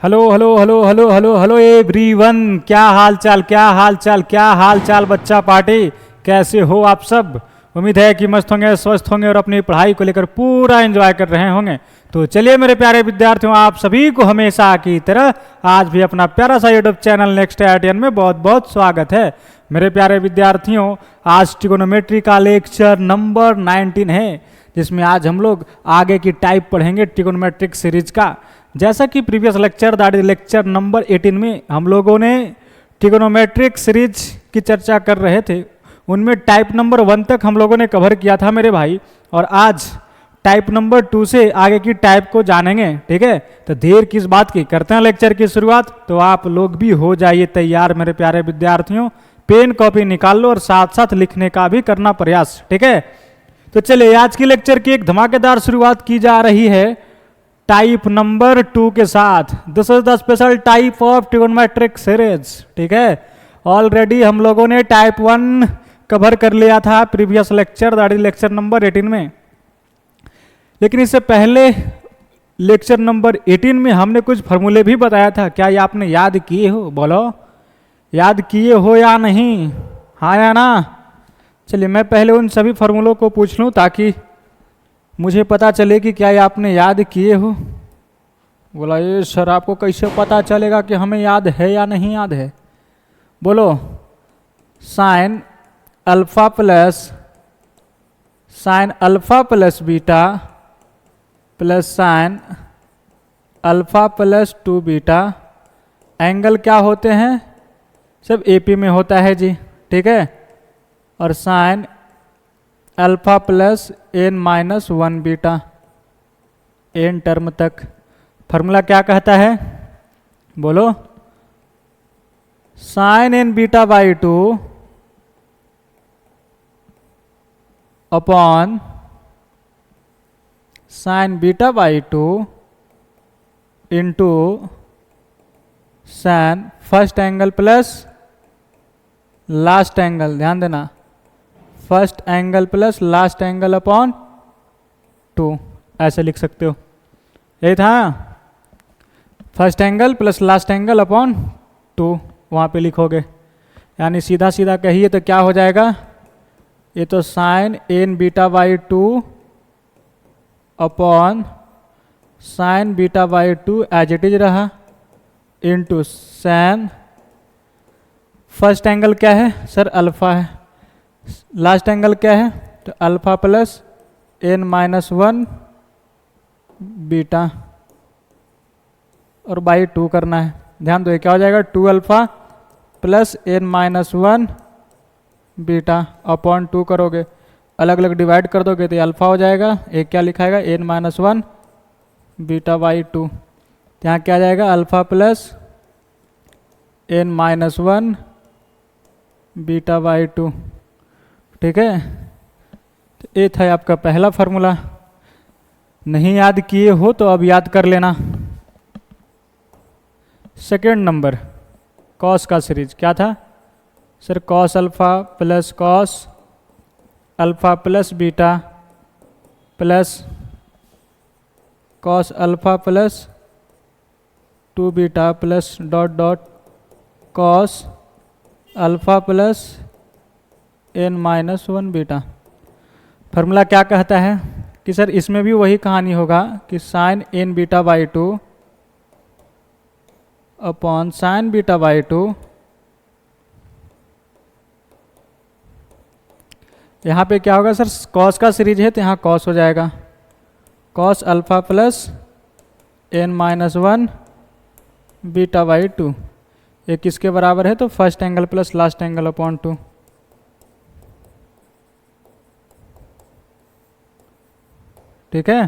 Hello hello hello hello hello hello everyone, क्या हाल चाल क्या हाल चाल क्या हाल चाल बच्चा पार्टी, कैसे हो आप सब। उम्मीद है कि मस्त होंगे, स्वस्थ होंगे और अपनी पढ़ाई को लेकर पूरा एंजॉय कर रहे होंगे। तो चलिए मेरे प्यारे विद्यार्थियों, आप सभी को हमेशा की तरह आज भी अपना प्यारा सा यूट्यूब चैनल नेक्स्ट AITN में बहुत बहुत स्वागत है। मेरे प्यारे विद्यार्थियों, आज ट्रिगोनोमेट्री का लेक्चर नंबर 19 है, जिसमें आज हम लोग आगे की टाइप पढ़ेंगे ट्रिगोनोमेट्रिक सीरीज का। जैसा कि previous lecture that is lecture number 18 में हम लोगों ने ट्रिगोनोमेट्रिक सीरीज की चर्चा कर रहे थे, उनमें टाइप नंबर 1 तक हम लोगों ने कवर किया था मेरे भाई। और आज टाइप नंबर 2 से आगे की टाइप को जानेंगे, ठीक है। तो देर किस बात की, करते हैं लेक्चर की शुरुआत। तो आप लोग भी हो जाइए तैयार मेरे प्यारे विद्यार्थियों, पेन कॉपी निकाल लो और साथ साथ लिखने का भी करना प्रयास, ठीक है। तो चलिए आज की लेक्चर की एक धमाकेदार शुरुआत की जा रही है टाइप नंबर 2 के साथ। This is the special type of trigonometric series, ठीक है। ऑलरेडी हम लोगों ने टाइप 1 कवर कर लिया था previous lecture that is lecture number 18 में, लेकिन इससे पहले लेक्चर नंबर 18 में हमने कुछ फॉर्मूले भी बताया था। क्या ये आपने याद किए हो? बोलो, याद किए हो या नहीं? हाँ या ना? चलिए मैं पहले उन सभी फॉर्मूलों को पूछ लूँ ताकि मुझे पता चले कि क्या ये आपने याद किए हो। बोला ये सर आपको कैसे पता चलेगा कि हमें याद है या नहीं याद है? बोलो, sign alpha plus beta plus sine alpha plus 2 beta angle क्या होते हैं? सब AP में होता है जी, ठीक है। और sine alpha plus n-1 beta n term तक। फार्मूला क्या कहता है? बोलो, sine n beta by 2 upon sine beta by 2 into sine first angle plus last angle, ध्यान देना, first angle plus last angle upon 2, ऐसे लिख सकते हो। यही था, first angle plus last angle upon 2 वहाँ पे लिखोगे। यानी सीधा सीधा कहिए तो क्या हो जाएगा? ये तो sine n beta by 2 upon sine beta by 2 as it is रहा इंटू सैन फर्स्ट एंगल क्या है सर? अल्फा है। लास्ट एंगल क्या है? तो अल्फा प्लस n-1 बीटा और बाई 2 करना है। ध्यान दो, ये क्या हो जाएगा? 2 alpha plus n-1 beta upon 2 करोगे, अलग अलग डिवाइड कर दोगे तो ये अल्फा हो जाएगा। एक क्या लिखाएगा? n-1 beta by 2। यहाँ क्या आ जाएगा? Alpha plus n-1 beta by 2, ठीक है। तो ये था आपका पहला फार्मूला। नहीं याद किए हो तो अब याद कर लेना। सेकेंड नंबर, कॉस का सीरीज क्या था sir? Cos alpha plus beta plus cos alpha plus 2 beta plus dot dot cos alpha plus n-1 beta. Formula क्या कहता है कि सर इसमें भी वही कहानी होगा कि sine n beta by 2 upon sine beta by 2, यहाँ पे क्या होगा सर? कॉस का सीरीज है तो यहाँ कॉस हो जाएगा, cos alpha plus n-1 beta by 2। ये किसके बराबर है? तो first angle plus last angle upon 2, ठीक है।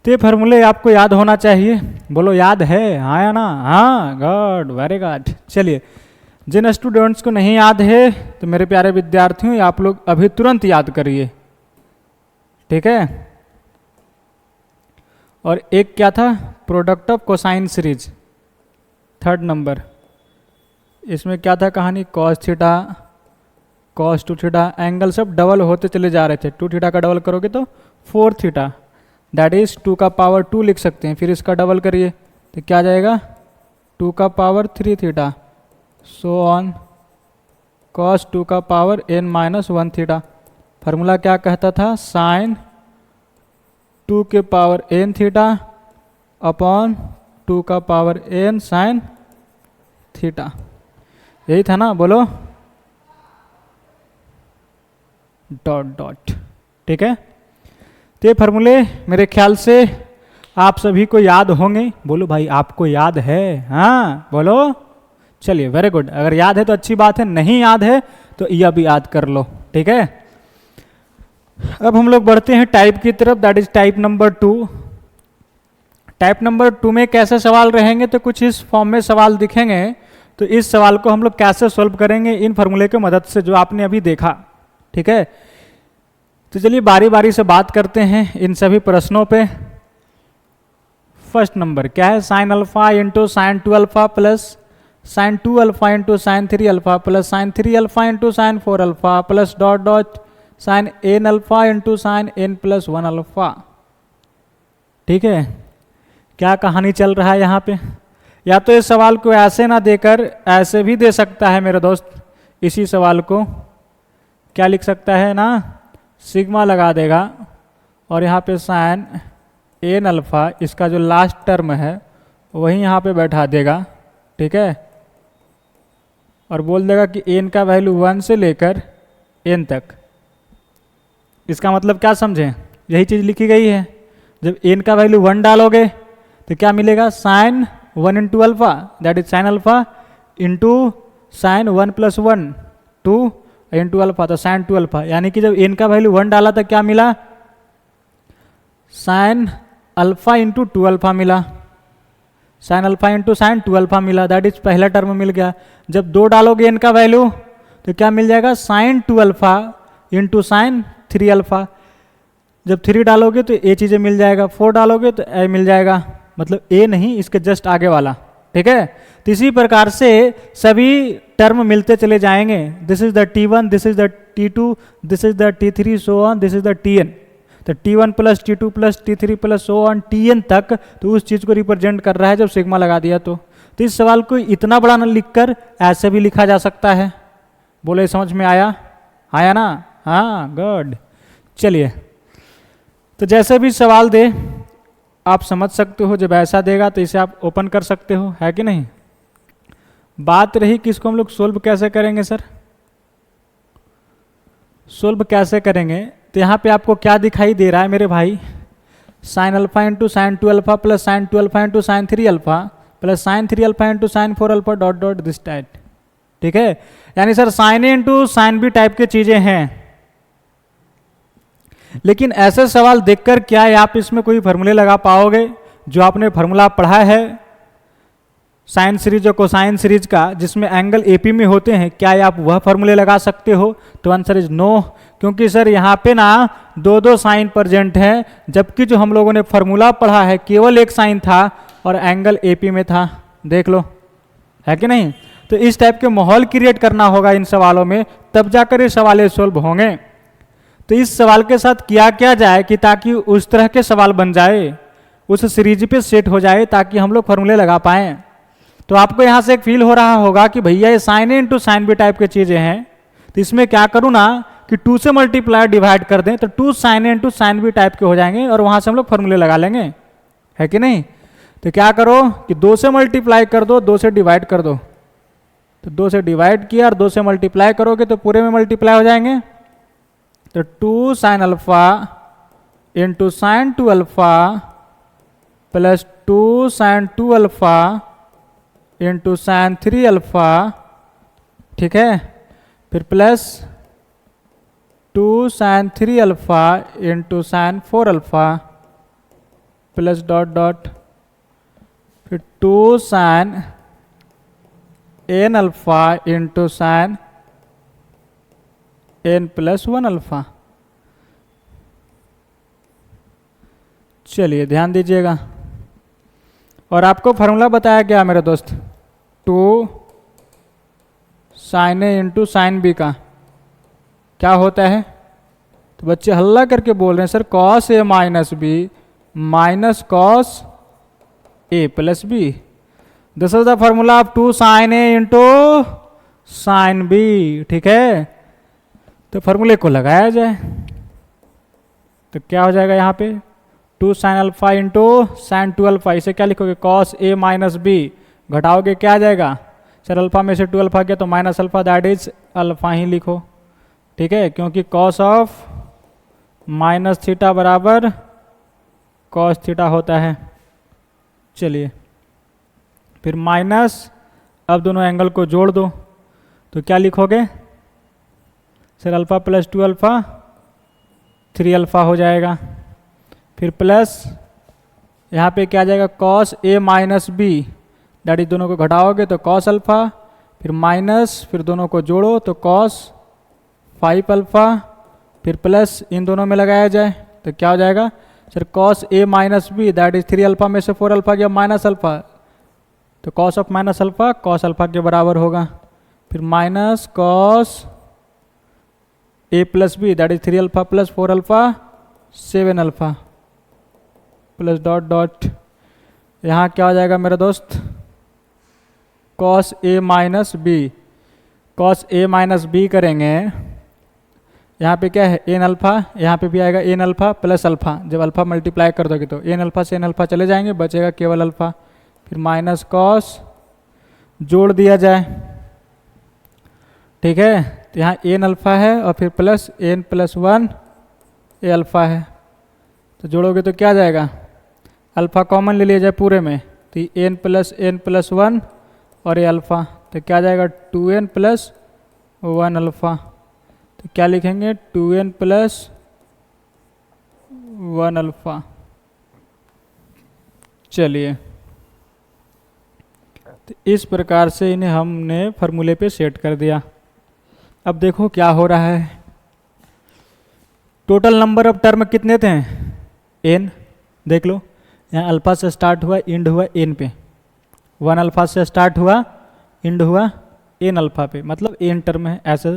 तो ये फार्मूले आपको याद होना चाहिए। बोलो याद है? हाँ या ना? हाँ, गुड, वेरी गुड। चलिए, जिन स्टूडेंट्स को नहीं याद है तो मेरे प्यारे विद्यार्थियों आप लोग अभी तुरंत याद करिए, ठीक है। और एक क्या था? Product of cosine series, third number. इसमें क्या था कहानी? Cos theta cos 2 theta, angle सब डबल होते चले जा रहे थे। 2 थीटा का डबल करोगे तो 4 थीटा, दैट इज 2 का पावर 2 लिख सकते हैं। फिर इसका डबल करिए तो क्या आ जाएगा 2 का power 3 theta so on cos 2 का power n minus 1 theta. Formula क्या कहता था, साइन 2 के पावर n थीटा अपॉन 2 का पावर n साइन थीटा, यही था ना, बोलो डॉट डॉट। ठीक है, तो ये फार्मूले मेरे ख्याल से आप सभी को याद होंगे। बोलो भाई आपको याद है, हाँ बोलो। चलिए वेरी गुड, अगर याद है तो अच्छी बात है, नहीं याद है तो यह भी याद कर लो। ठीक है, अब हम लोग बढ़ते हैं टाइप की तरफ, that is type number 2। Type number 2 में कैसे सवाल रहेंगे, तो कुछ इस फॉर्म में सवाल दिखेंगे। तो इस सवाल को हम लोग कैसे सॉल्व करेंगे, इन फार्मूले की मदद से जो आपने अभी देखा। ठीक है, तो चलिए बारी बारी से बात करते हैं इन सभी प्रश्नों पे। फर्स्ट नंबर क्या है, sine alpha into sine 2 alpha plus sine 2 alpha into sine 3 alpha plus sine 3 alpha into sine 4 alpha plus dot dot sine n alpha into sine n plus 1 alpha. ठीक है, क्या कहानी चल रहा है यहाँ पे। या तो इस सवाल को ऐसे ना देकर ऐसे भी दे सकता है मेरे दोस्त। इसी सवाल को क्या लिख सकता है ना, सिग्मा लगा देगा और यहाँ पे साइन एन अल्फा, इसका जो लास्ट टर्म है वही यहाँ पे बैठा देगा। ठीक है, और बोल देगा कि एन का वैल्यू 1 से लेकर एन तक। इसका मतलब क्या समझें, यही चीज़ लिखी गई है। जब एन का वैल्यू 1 डालोगे तो क्या मिलेगा, sine 1 into alpha, that is sine alpha into sine 1 plus 1 2 into alpha, तो साइन 2 अल्फा। यानी कि जब एन का वैल्यू 1 डाला तो क्या मिला, साइन अल्फा इंटू 2 अल्फा मिला, sign alpha into sine 2 alpha मिला, दैट इज पहला टर्म मिल गया। जब 2 डालोगे एन का वैल्यू तो क्या मिल जाएगा, sine 2 alpha into sine 3 alpha. जब 3 डालोगे तो ए चीज़ें मिल जाएगा, 4 डालोगे तो ए मिल जाएगा, मतलब ए नहीं इसके जस्ट आगे वाला। ठीक है, तो इसी प्रकार से सभी टर्म मिलते चले जाएंगे। This is the T1, this is the T2, this is the T3, so on, this is the Tn। तो T1 plus T2 plus T3 plus so on Tn तक, तो उस चीज़ को रिप्रेजेंट कर रहा है जब सिग्मा लगा दिया तो इस सवाल को इतना बड़ा न लिखकर ऐसे भी लिखा जा सकता है। बोले समझ में आया, आया ना, हाँ गुड। चलिए, तो जैसे भी सवाल दे आप समझ सकते हो, जब ऐसा देगा तो इसे आप ओपन कर सकते हो, है कि नहीं। बात रही कि इसको हम लोग सोल्व कैसे करेंगे सर, सोल्व कैसे करेंगे, तो यहाँ पे आपको क्या दिखाई दे रहा है मेरे भाई, sign alpha into sine 2 alpha plus sine 2 alpha into sine 3 alpha plus sine 3 alpha into sine 4 alpha dot dot this type. ठीक है, यानी सर साइन ए इंटू साइन बी टाइप की चीजें हैं। लेकिन ऐसे सवाल देखकर क्या आप इसमें कोई फार्मूले लगा पाओगे, जो आपने फार्मूला पढ़ा है साइन सीरीज और कोसाइन सीरीज का, जिसमें एंगल एपी में होते हैं, क्या आप वह फार्मूले लगा सकते हो। तो आंसर इज नो, क्योंकि सर यहाँ पे ना दो साइन प्रेजेंट हैं, जबकि जो हम लोगों ने फार्मूला पढ़ा है केवल एक साइन था और एंगल एपी में था। देख लो, है कि नहीं। तो इस टाइप के माहौल क्रिएट करना होगा इन सवालों में, तब जाकर ये सवाल सोल्व होंगे। तो इस सवाल के साथ किया क्या जाए कि ताकि उस तरह के सवाल बन जाए, उस सीरीज पे सेट हो जाए, ताकि हम लोग फार्मूले लगा पाएँ। तो आपको यहाँ से एक फील हो रहा होगा कि भैया ये साइन ए इंटू साइन बी टाइप की चीज़ें हैं, तो इसमें क्या करूँ ना कि 2 से मल्टीप्लाई डिवाइड कर दें, तो 2 साइन ए इंटू साइन बी टाइप के हो जाएंगे और वहाँ से हम लोग फार्मूले लगा लेंगे, है कि नहीं। तो क्या करो कि 2 से मल्टीप्लाई कर दो, 2 से डिवाइड कर दो। तो 2 से डिवाइड किया और 2 से मल्टीप्लाई करोगे तो पूरे में मल्टीप्लाई हो जाएंगे। तो 2 sine alpha into sine 2 alpha plus 2 sine 2 alpha into sine 3 alpha, ठीक है, फिर plus 2 sine 3 alpha into sine 4 alpha plus dot dot, फिर 2 sine n alpha into sine n plus 1 alpha. चलिए ध्यान दीजिएगा, और आपको फार्मूला बताया गया मेरे दोस्त 2 साइन ए इंटू साइन बी का क्या होता है। तो बच्चे हल्ला करके बोल रहे हैं sir cos A minus B minus cos A plus B. This is the formula of 2 sine A into sine B. ठीक है, तो फॉर्मूले को लगाया जाए तो क्या हो जाएगा यहाँ पे 2 sine alpha into sine 2 alpha. इसे क्या लिखोगे कॉस ए माइनस बी, घटाओगे क्या आ जाएगा सर अल्फा में से 2 अल्फा गया तो minus alpha, that is alpha ही लिखो। ठीक है, क्योंकि कॉस ऑफ माइनस थीटा बराबर कॉस थीटा होता है। चलिए फिर माइनस, अब दोनों एंगल को जोड़ दो तो क्या लिखोगे sir alpha plus 2 alpha 3 alpha हो जाएगा। फिर प्लस यहाँ पे क्या आ जाएगा cos A minus B, that is दोनों को घटाओगे तो कॉस अल्फा, फिर माइनस, फिर दोनों को जोड़ो तो कॉस 5 अल्फा, फिर प्लस इन दोनों में लगाया जाए तो क्या हो जाएगा sir cos A minus B, that is 3 alpha में से 4 अल्फा गया माइनस अल्फा, तो cos of minus alpha cos alpha के बराबर होगा। फिर minus cos A plus B, that is 3 alpha plus 4 alpha 7 alpha, plus dot dot, यहाँ क्या हो जाएगा मेरा दोस्त cos A minus B. Cos A minus B करेंगे, यहाँ पे क्या है एन अल्फा, यहाँ पे भी आएगा एन अल्फा प्लस अल्फा, जब अल्फा मल्टीप्लाई कर दोगे तो एन अल्फा से एन अल्फा चले जाएंगे, बचेगा केवल अल्फा। फिर माइनस कॉस जोड़ दिया जाए। ठीक है, तो यहाँ एन अल्फा है और फिर प्लस एन प्लस 1 ए अल्फा है, तो जोड़ोगे तो क्या जाएगा अल्फा कॉमन ले लिया जाए पूरे में तो एन प्लस 1 और ए अल्फा, तो क्या जाएगा 2n प्लस 1 अल्फा, तो क्या लिखेंगे 2n प्लस 1 अल्फा। चलिए, तो इस प्रकार से इन्हें हमने फार्मूले पे सेट कर दिया। अब देखो क्या हो रहा है, टोटल नंबर ऑफ टर्म कितने थे n, देख लो यहाँ अल्फा से स्टार्ट हुआ इंड हुआ n पे, 1 अल्फा से स्टार्ट हुआ इंड हुआ n अल्फा पे, मतलब n टर्म है ऐसे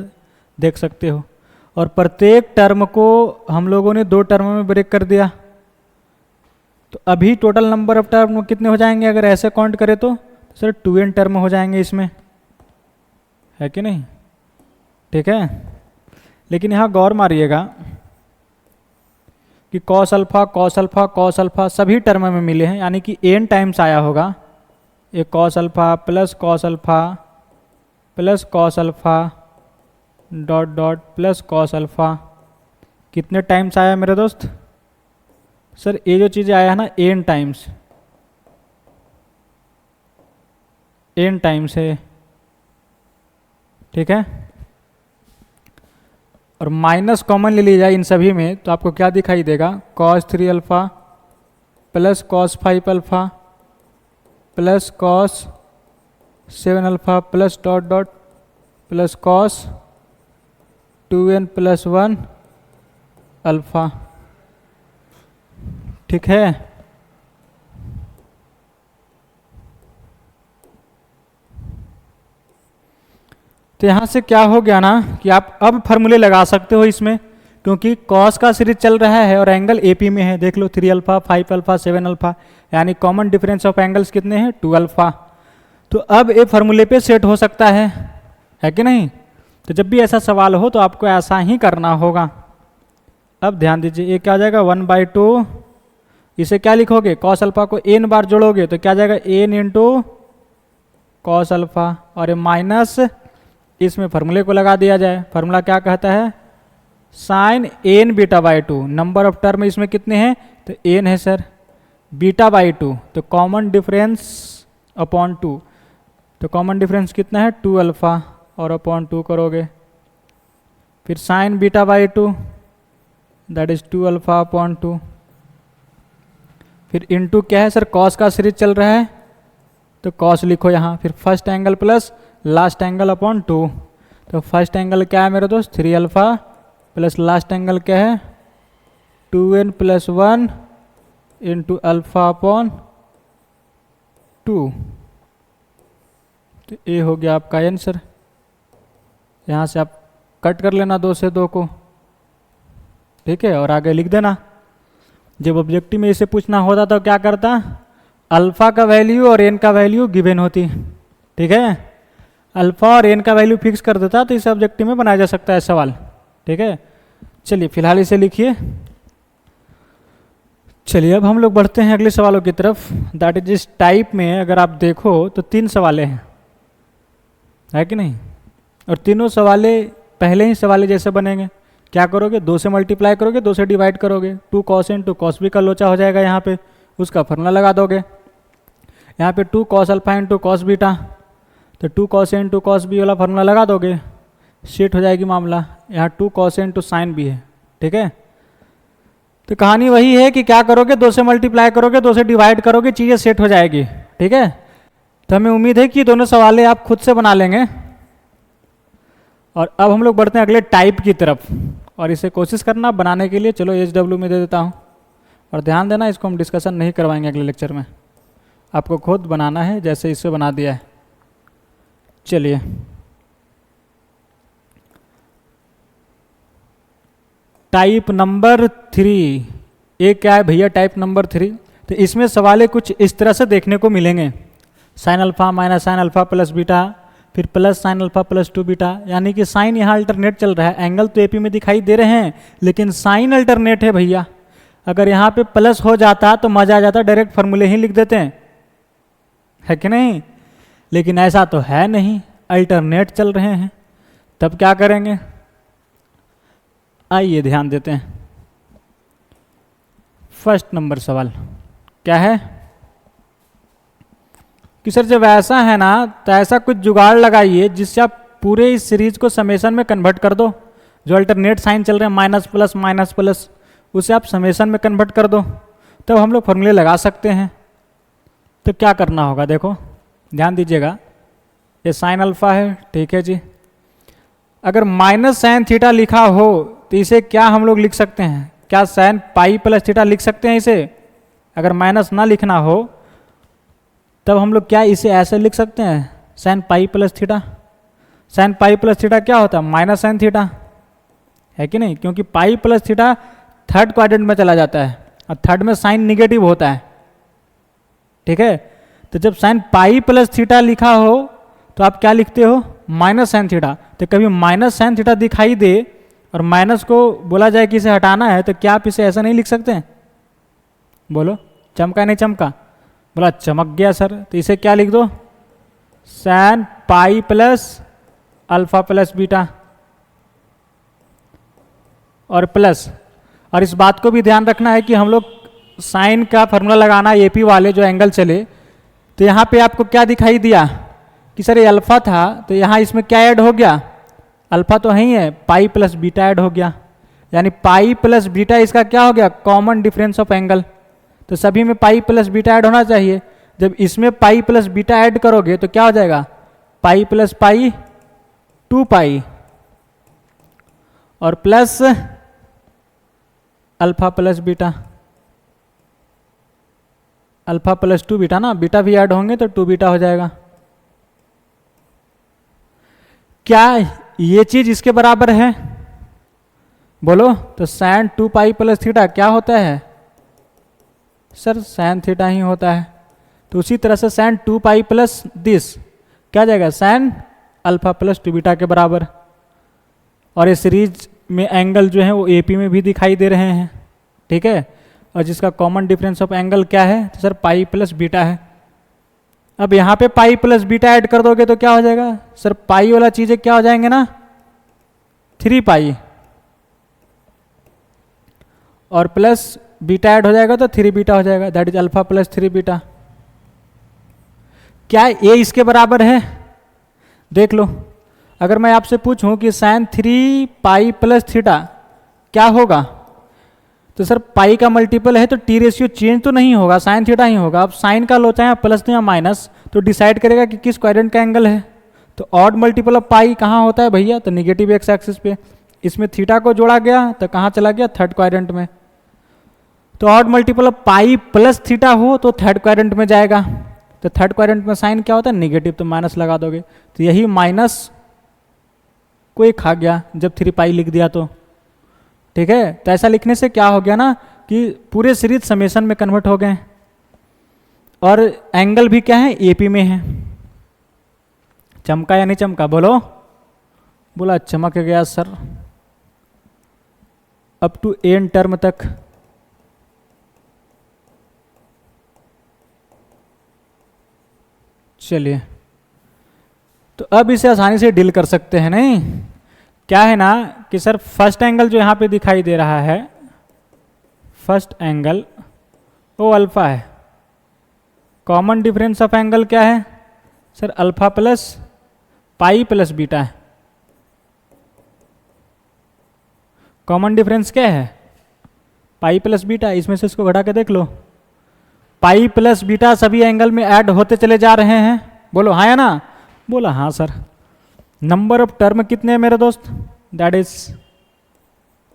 देख सकते हो। और प्रत्येक टर्म को हम लोगों ने 2 टर्म में ब्रेक कर दिया, तो अभी टोटल नंबर ऑफ टर्म कितने हो जाएंगे अगर ऐसे काउंट करें तो सर 2n टर्म हो जाएंगे इसमें, है कि नहीं। ठीक है, लेकिन यहाँ गौर मारिएगा कि cos alpha cos alpha cos alpha सभी टर्म में मिले हैं, यानी कि n टाइम्स आया होगा, ये cos alpha plus cos alpha plus cos alpha dot dot plus cos alpha, कितने टाइम्स आया मेरे दोस्त सर ये जो चीज़ें आया है ना n टाइम्स, n टाइम्स है। ठीक है, और माइनस कॉमन ले लिया जाए इन सभी में तो आपको क्या दिखाई देगा cos 3 alpha plus cos 5 alpha plus cos 7 alpha plus dot dot plus cos 2n plus 1 alpha. ठीक है, तो यहाँ से क्या हो गया ना कि आप अब फार्मूले लगा सकते हो इसमें, क्योंकि कॉस का सीरीज चल रहा है और एंगल एपी में है, देख लो 3 अल्फा 5 अल्फा 7 अल्फा, यानी कॉमन डिफरेंस ऑफ एंगल्स कितने हैं 2 अल्फा। तो अब ये फार्मूले पे सेट हो सकता है कि नहीं। तो जब भी ऐसा सवाल हो तो आपको ऐसा ही करना होगा। अब ध्यान दीजिए, ये क्या हो जाएगा 1/2, इसे क्या लिखोगे कॉस अल्फा को n बार जोड़ोगे तो क्या जाएगा n इंटू कॉस अल्फा, और ये माइनस इसमें फार्मूले को लगा दिया जाए। फार्मूला क्या कहता है sine n β/2, number of term इसमें कितने हैं तो n है सर, β/2 तो कॉमन डिफरेंस अपॉन 2, तो कॉमन डिफरेंस कितना है 2 अल्फा और अपॉन 2 करोगे, फिर sine β/2 that is 2 alpha upon 2, फिर इनटू क्या है सर कॉस का सीरीज चल रहा है तो कॉस लिखो यहाँ, फिर first angle plus last angle upon 2, तो फर्स्ट एंगल क्या है मेरे दोस्त 3 अल्फा प्लस लास्ट एंगल क्या है 2n plus 1 into alpha upon 2, तो ये हो गया आपका आंसर। यहाँ से आप कट कर लेना 2 से 2 को, ठीक है, और आगे लिख देना। जब ऑब्जेक्टिव में इसे पूछना होता तो क्या करता अल्फ़ा का वैल्यू और एन का वैल्यू गिवन होती, ठीक है। अल्फ़ा और एन का वैल्यू फिक्स कर देता तो इस ऑब्जेक्टिव में बनाया जा सकता है सवाल, ठीक है। चलिए फिलहाल इसे लिखिए। चलिए अब हम लोग बढ़ते हैं अगले सवालों की तरफ। दैट इज इस टाइप में अगर आप देखो तो 3 सवाले हैं, है कि नहीं, और तीनों सवाले पहले ही सवाले जैसे बनेंगे। क्या करोगे, 2 से मल्टीप्लाई करोगे, 2 से डिवाइड करोगे, 2 कॉस एन 2 कॉस बी का लोचा हो जाएगा, यहाँ पे उसका फॉर्मूला लगा दोगे। यहाँ पे 2 कॉस अल्फा इन 2 कॉस बीटा, तो 2 कॉस एन 2 कॉस बी वाला फॉर्मूला लगा दोगे, सेट हो जाएगी मामला। यहाँ 2 कॉस एन 2 साइन बी है, ठीक है। तो कहानी वही है कि क्या करोगे, 2 से मल्टीप्लाई करोगे, 2 से डिवाइड करोगे, चीज़ें सेट हो जाएगी, ठीक है। तो हमें उम्मीद है कि दोनों सवाले आप खुद से बना लेंगे। और अब हम लोग बढ़ते हैं अगले टाइप की तरफ, और इसे कोशिश करना बनाने के लिए। चलो HW में दे देता हूँ, और ध्यान देना इसको हम डिस्कशन नहीं करवाएंगे अगले लेक्चर में, आपको खुद बनाना है जैसे इससे बना दिया है। चलिए टाइप नंबर 3, ये क्या है भैया टाइप नंबर 3? तो इसमें सवाले कुछ इस तरह से देखने को मिलेंगे, sine alpha minus sine alpha plus beta, फिर plus sine alpha plus 2 beta, यानी कि साइन यहाँ अल्टरनेट चल रहा है। एंगल तो एपी में दिखाई दे रहे हैं लेकिन साइन अल्टरनेट है भैया। अगर यहाँ पे प्लस हो जाता तो मजा आ जाता, डायरेक्ट फार्मूले ही लिख देते हैं, है कि नहीं। लेकिन ऐसा तो है नहीं, अल्टरनेट चल रहे हैं, तब क्या करेंगे, आइए ध्यान देते हैं। फर्स्ट नंबर सवाल क्या है कि सर जब ऐसा है ना तो ऐसा कुछ जुगाड़ लगाइए जिससे आप पूरे इस सीरीज को समेशन में कन्वर्ट कर दो। जो अल्टरनेट साइन चल रहे हैं माइनस प्लस उसे आप समेशन में कन्वर्ट कर दो, तब हम लोग फॉर्मूले लगा सकते हैं। तो क्या करना होगा, देखो ध्यान दीजिएगा, ये साइन अल्फा है, ठीक है जी। अगर माइनस साइन थीटा लिखा हो तो इसे क्या हम लोग लिख सकते हैं, क्या साइन पाई प्लस थीटा लिख सकते हैं इसे? अगर माइनस ना लिखना हो तब हम लोग क्या इसे ऐसे लिख सकते हैं, sine pi plus theta. Sine pi plus theta क्या होता है, माइनस साइन थीटा, है कि नहीं, क्योंकि पाई प्लस थीटा थर्ड क्वाड्रेंट में चला जाता है और थर्ड में साइन निगेटिव होता है, ठीक है। तो जब साइन पाई प्लस थीटा लिखा हो तो आप क्या लिखते हो, माइनस साइन थीटा। तो कभी माइनस साइन थीटा दिखाई दे और माइनस को बोला जाए कि इसे हटाना है तो क्या आप इसे ऐसा नहीं लिख सकते हैं? बोलो चमका नहीं चमका? बोला चमक गया सर। तो इसे क्या लिख दो, sine pi plus alpha plus beta और प्लस। और इस बात को भी ध्यान रखना है कि हम लोग साइन का फॉर्मूला लगाना एपी वाले जो एंगल चले, तो यहाँ पे आपको क्या दिखाई दिया कि सर ये अल्फा था तो यहाँ इसमें क्या ऐड हो गया, अल्फा तो है ही है, पाई प्लस बीटा ऐड हो गया, यानी पाई प्लस बीटा इसका क्या हो गया, कॉमन डिफरेंस ऑफ एंगल। तो सभी में पाई प्लस बीटा ऐड होना चाहिए। जब इसमें पाई प्लस बीटा ऐड करोगे तो क्या हो जाएगा, पाई प्लस पाई 2 पाई और plus alpha plus beta, alpha plus 2 beta ना, बीटा भी ऐड होंगे तो 2 बीटा हो जाएगा। क्या ये चीज इसके बराबर है, बोलो? तो साइन 2 पाई प्लस थीटा क्या होता है सर, साइन थीटा ही होता है। तो उसी तरह से साइन 2 पाई प्लस दिस क्या जाएगा, साइन अल्फा प्लस 2 बीटा के बराबर। और ये सीरीज में एंगल जो है वो एपी में भी दिखाई दे रहे हैं, ठीक है। और जिसका कॉमन डिफरेंस ऑफ एंगल क्या है, तो सर पाई प्लस बीटा है। अब यहाँ पे पाई प्लस बीटा ऐड कर दोगे तो क्या हो जाएगा सर, पाई वाला चीजें क्या हो जाएंगे ना, 3 पाई और प्लस बीटा ऐड हो जाएगा तो 3 बीटा हो जाएगा, that is alpha plus 3 beta. क्या ये इसके बराबर है? देख लो, अगर मैं आपसे पूछूं कि साइन 3 पाई प्लस थीटा क्या होगा, तो सर पाई का मल्टीपल है तो टी रेशियो चेंज तो नहीं होगा, साइन थीटा ही होगा। अब साइन का लो चाहे प्लस या माइनस तो डिसाइड करेगा कि किस क्वाड्रेंट का एंगल है। तो ऑड मल्टीपल ऑफ पाई कहाँ होता है भैया, तो निगेटिव एक्स एक्सिस पे। इसमें थीटा को जोड़ा गया तो कहाँ चला गया, थर्ड क्वाड्रेंट में। तो odd multiple of pi plus theta हो तो थर्ड क्वाड्रेंट में जाएगा। तो थर्ड क्वाड्रेंट में साइन क्या होता है, निगेटिव, तो माइनस लगा दोगे। तो यही माइनस को एक खा गया जब 3 पाई लिख दिया तो, ठीक है। तो ऐसा लिखने से क्या हो गया ना कि पूरे सीरीज समेशन में कन्वर्ट हो गए। और एंगल भी क्या है, एपी में है। चमका या नहीं चमका, बोलो। बोला चमक गया sir. Up to n term तक चलिए, तो अब इसे आसानी से डील कर सकते हैं नहीं। क्या है ना कि सर फर्स्ट एंगल जो यहाँ पे दिखाई दे रहा है, फर्स्ट एंगल वो अल्फा है। कॉमन डिफरेंस ऑफ एंगल क्या है sir, alpha plus pi plus beta है। कॉमन डिफरेंस क्या है, पाई प्लस बीटा। इसमें से इसको घटा के देख लो, पाई प्लस बीटा सभी एंगल में ऐड होते चले जा रहे हैं। बोलो हाँ या ना, बोला हाँ सर। नंबर ऑफ टर्म कितने हैं मेरे दोस्त, दैट इज,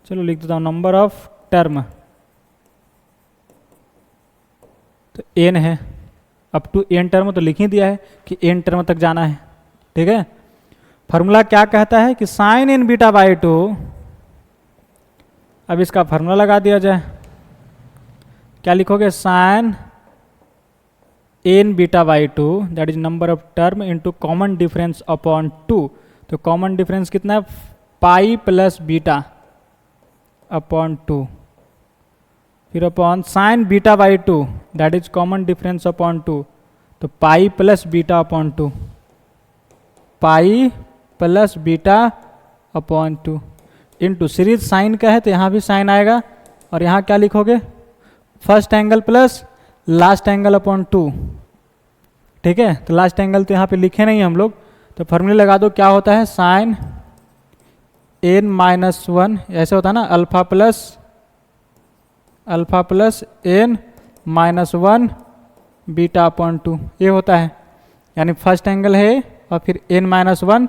चलो लिख देता हूं, नंबर ऑफ टर्म तो एन है। अप टू एन टर्म तो लिख ही दिया है कि एन टर्म तक जाना है। ठीक है, फॉर्मूला क्या कहता है कि sine n beta by two. अब इसका फॉर्मूला लगा दिया जाए, क्या लिखोगे, sine n beta by two that is number of term into common difference upon two. तो कॉमन डिफरेंस कितना है, pi plus beta upon two, फिर upon sine beta by two that is common difference upon two, तो pi plus beta upon two, pi plus beta upon two into series sine का है तो यहाँ भी sign आएगा, और यहाँ क्या लिखोगे, first angle plus last angle upon two. ठीक है, तो लास्ट एंगल तो यहाँ पे लिखे नहीं हम लोग, तो फॉर्मूले लगा दो, क्या होता है, साइन एन माइनस वन, ऐसे होता है ना, alpha plus n minus one beta upon two, ये होता है। यानी फर्स्ट एंगल है और फिर एन माइनस वन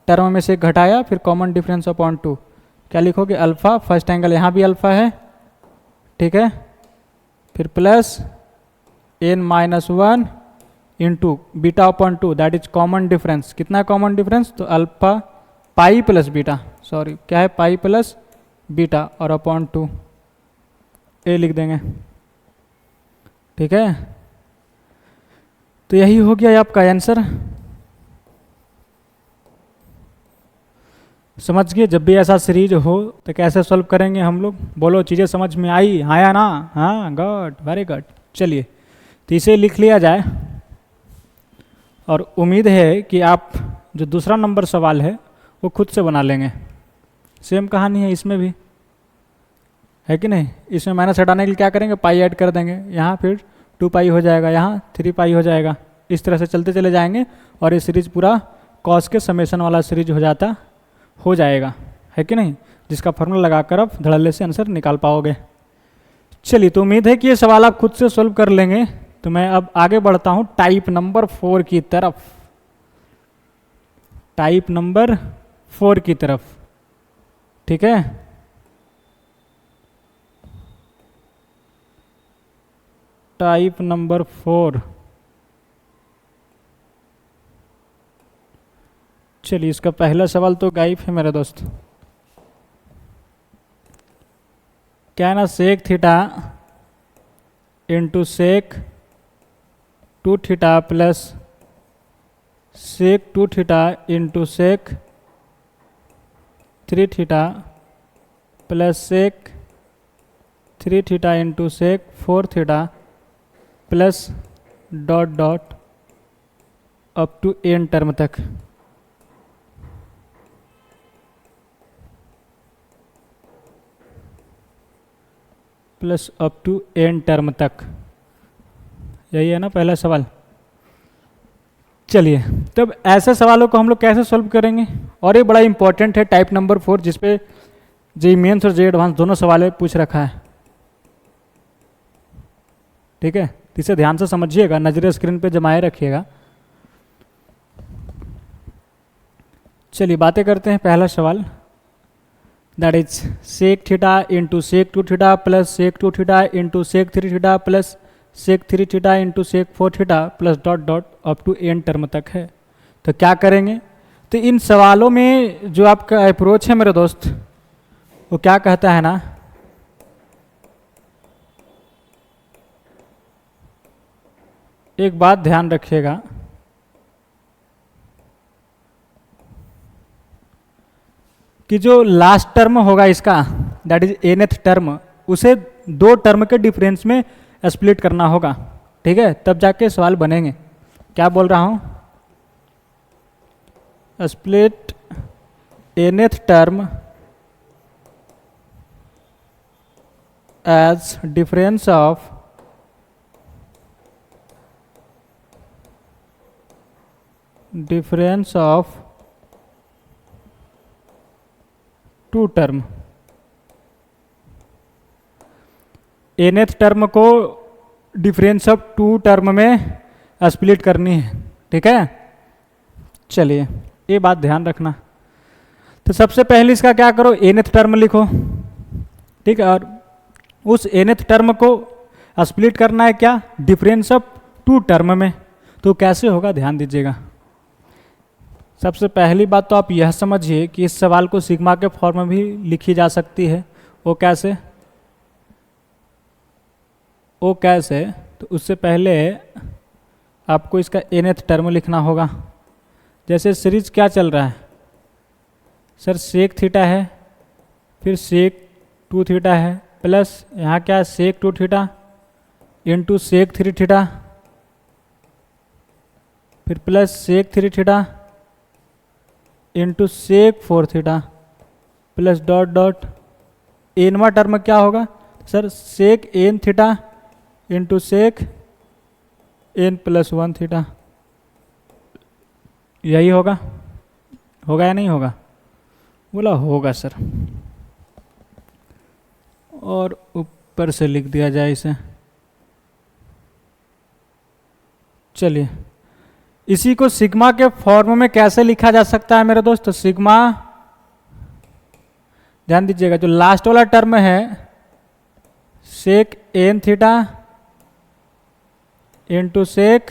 टर्म में से घटाया, फिर कॉमन डिफरेंस अपॉन टू, क्या लिखोगे, अल्फा, फर्स्ट एंगल यहाँ भी अल्फा है। ठीक है, फिर plus n minus one into beta upon two that is common difference. कितना कॉमन डिफरेंस, तो alpha pi plus beta, sorry क्या है, पाई प्लस बीटा और अपॉन टू, ए लिख देंगे। ठीक है, तो यही हो गया आपका आंसर। समझ गए, जब भी ऐसा सीरीज हो तो कैसे सॉल्व करेंगे हम लोग, बोलो चीज़ें समझ में आई, हाँ या ना, हाँ, गुड, वेरी गुड। चलिए, तो इसे लिख लिया जाए, और उम्मीद है कि आप जो दूसरा नंबर सवाल है वो खुद से बना लेंगे। सेम कहानी है इसमें भी, है कि नहीं। इसमें माइनस हटाने के लिए क्या करेंगे, पाई ऐड कर देंगे, यहाँ फिर 2 पाई हो जाएगा, यहाँ 3 पाई हो जाएगा, इस तरह से चलते चले जाएंगे, और ये सीरीज पूरा कॉस के समेशन वाला सीरीज हो जाएगा, है कि नहीं, जिसका फॉर्मूला लगाकर आप धड़ल्ले से आंसर निकाल पाओगे। चलिए, तो उम्मीद है कि ये सवाल आप खुद से सोल्व कर लेंगे। तो मैं अब आगे बढ़ता हूँ टाइप नंबर 4 की तरफ, टाइप नंबर 4 की तरफ। ठीक है, टाइप नंबर 4, चलिए इसका पहला सवाल तो गायब है मेरे दोस्त। क्या है ना, sec theta into sec 2 theta plus sec 2 theta into sec 3 theta plus sec 3 theta into sec 4 theta plus dot dot up to n term तक। Plus up to n term तक, यही है ना पहला सवाल। चलिए, तब ऐसे सवालों को हम लोग कैसे सॉल्व करेंगे, और ये बड़ा इंपॉर्टेंट है टाइप नंबर 4, जिसपे जेईई मेंस और जेईई एडवांस दोनों सवाल पूछ रखा है। ठीक है, इसे ध्यान से समझिएगा, नजरें स्क्रीन पे जमाए रखिएगा। चलिए बातें करते हैं, पहला सवाल that is sec theta into sec 2 theta plus sec 2 theta into sec 3 theta plus sec 3 theta into sec 4 theta plus dot dot up to n term तक है। तो क्या करेंगे, तो इन सवालों में जो आपका अप्रोच है मेरे दोस्त, वो क्या कहता है ना, एक बात ध्यान रखिएगा कि जो लास्ट टर्म होगा इसका, दैट इज nth टर्म, उसे दो टर्म के डिफरेंस में स्प्लिट करना होगा, ठीक है, तब जाके सवाल बनेंगे। क्या बोल रहा हूं? Split nth term as difference of two term. nth term को डिफरेंस ऑफ टू टर्म में स्प्लिट करनी है, ठीक है। चलिए ये बात ध्यान रखना। तो सबसे पहले इसका क्या करो, nth टर्म लिखो, ठीक है, और उस nth टर्म को स्प्लिट करना है क्या, डिफरेंस ऑफ टू टर्म में। तो कैसे होगा ध्यान दीजिएगा। सबसे पहली बात तो आप यह समझिए कि इस सवाल को सिग्मा के फॉर्म में भी लिखी जा सकती है। वो कैसे? तो उससे पहले आपको इसका nth टर्म लिखना होगा। जैसे सीरीज क्या चल रहा है सर, सेक थीटा है, फिर सेक टू थीटा है, प्लस यहाँ क्या है sec two theta into sec three theta, फिर plus sec three theta into sec four theta, plus dot dot एनवा टर्म क्या होगा sir, sec n theta into sec n plus one theta. यही होगा या नहीं होगा? बोला होगा सर। और ऊपर से लिख दिया जाए इसे। चलिए इसी को सिग्मा के फॉर्म में कैसे लिखा जा सकता है मेरे दोस्त? तो सिग्मा, ध्यान दीजिएगा, जो लास्ट वाला टर्म है sec n theta into sec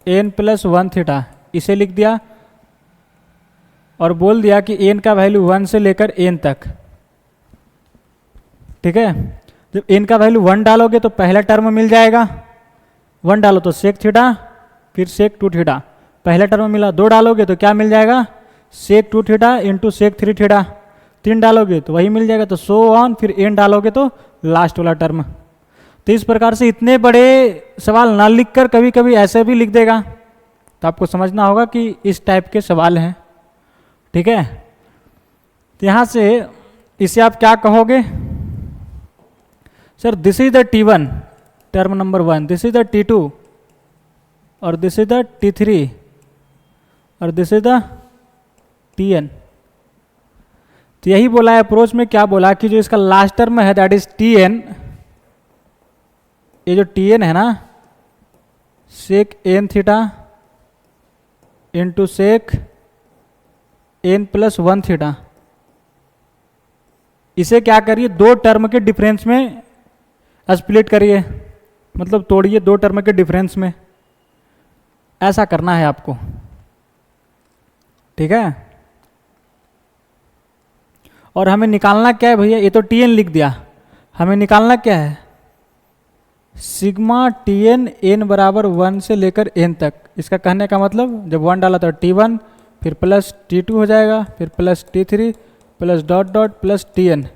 n plus one theta, इसे लिख दिया और बोल दिया कि एन का वैल्यू वन से लेकर एन तक, ठीक है। जब एन का वैल्यू वन डालोगे तो पहला टर्म मिल जाएगा, वन डालो तो सेक थीटा, फिर सेक टू थीटा, पहला टर्म मिला। दो डालोगे तो क्या मिल जाएगा, sec two theta into sec three theta, तीन डालोगे तो वही मिल जाएगा, तो सो ऑन, फिर एन डालोगे तो लास्ट वाला टर्म। तो इस प्रकार से इतने बड़े सवाल ना लिखकर कभी कभी ऐसे भी लिख देगा, तो आपको समझना होगा कि इस टाइप के सवाल हैं, ठीक है। तो यहाँ से इसे आप क्या कहोगे sir, this is the T1 term number one, this is the T2 और दिस इज द T3 और दिस इज द Tn। तो यही बोला है अप्रोच में, क्या बोला कि जो इसका लास्ट टर्म है दैट इज Tn, ये जो Tn है ना, sec n theta into sec n plus one theta, इसे क्या करिए दो टर्म के डिफरेंस में स्प्लिट करिए, मतलब तोड़िए दो टर्म के डिफरेंस में, ऐसा करना है आपको, ठीक है। और हमें निकालना क्या है भैया, ये तो Tn लिख दिया, हमें निकालना क्या है, सिग्मा Tn n बराबर वन से लेकर n तक। इसका कहने का मतलब जब वन डाला तो T1, फिर प्लस T2 हो जाएगा, फिर plus T3 plus dot dot plus Tn।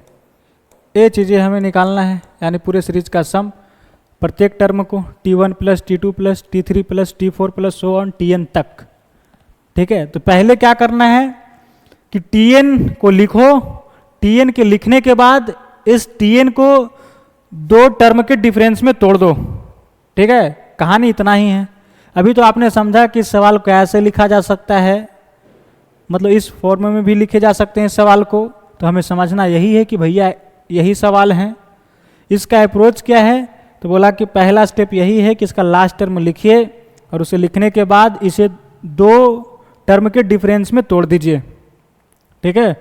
ये चीज़ें हमें निकालना है, यानी पूरे सीरीज का सम, प्रत्येक टर्म को T1 plus T2 plus T3 plus T4 plus so on Tn तक, ठीक है। तो पहले क्या करना है कि Tn को लिखो, Tn के लिखने के बाद इस Tn को दो टर्म के डिफरेंस में तोड़ दो, ठीक है। कहानी इतना ही है। अभी तो आपने समझा कि सवाल कैसे लिखा जा सकता है, मतलब इस फॉर्म में भी लिखे जा सकते हैं सवाल को। तो हमें समझना यही है कि भैया यही सवाल है। इसका अप्रोच क्या है, तो बोला कि पहला स्टेप यही है कि इसका लास्ट टर्म लिखिए और उसे लिखने के बाद इसे दो टर्म के डिफरेंस में तोड़ दीजिए, ठीक है।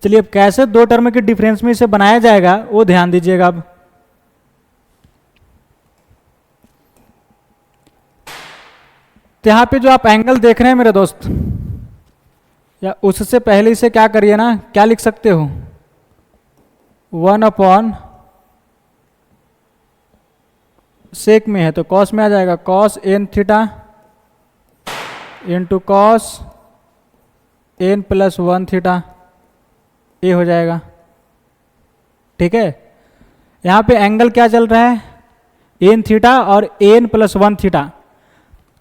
चलिए अब कैसे दो टर्म के डिफरेंस में इसे बनाया जाएगा वो ध्यान दीजिएगा। अब तो यहाँ पे जो आप एंगल देख रहे हैं मेरे दोस्त, या उससे पहले इसे क्या करिए ना, क्या लिख सकते हो, 1/√2 सेक में है तो कॉस में आ जाएगा, cos n theta into cos n plus 1 theta, ये हो जाएगा। ठीक है, यहाँ पे एंगल क्या चल रहा है, एन थीटा और एन प्लस 1 थीटा।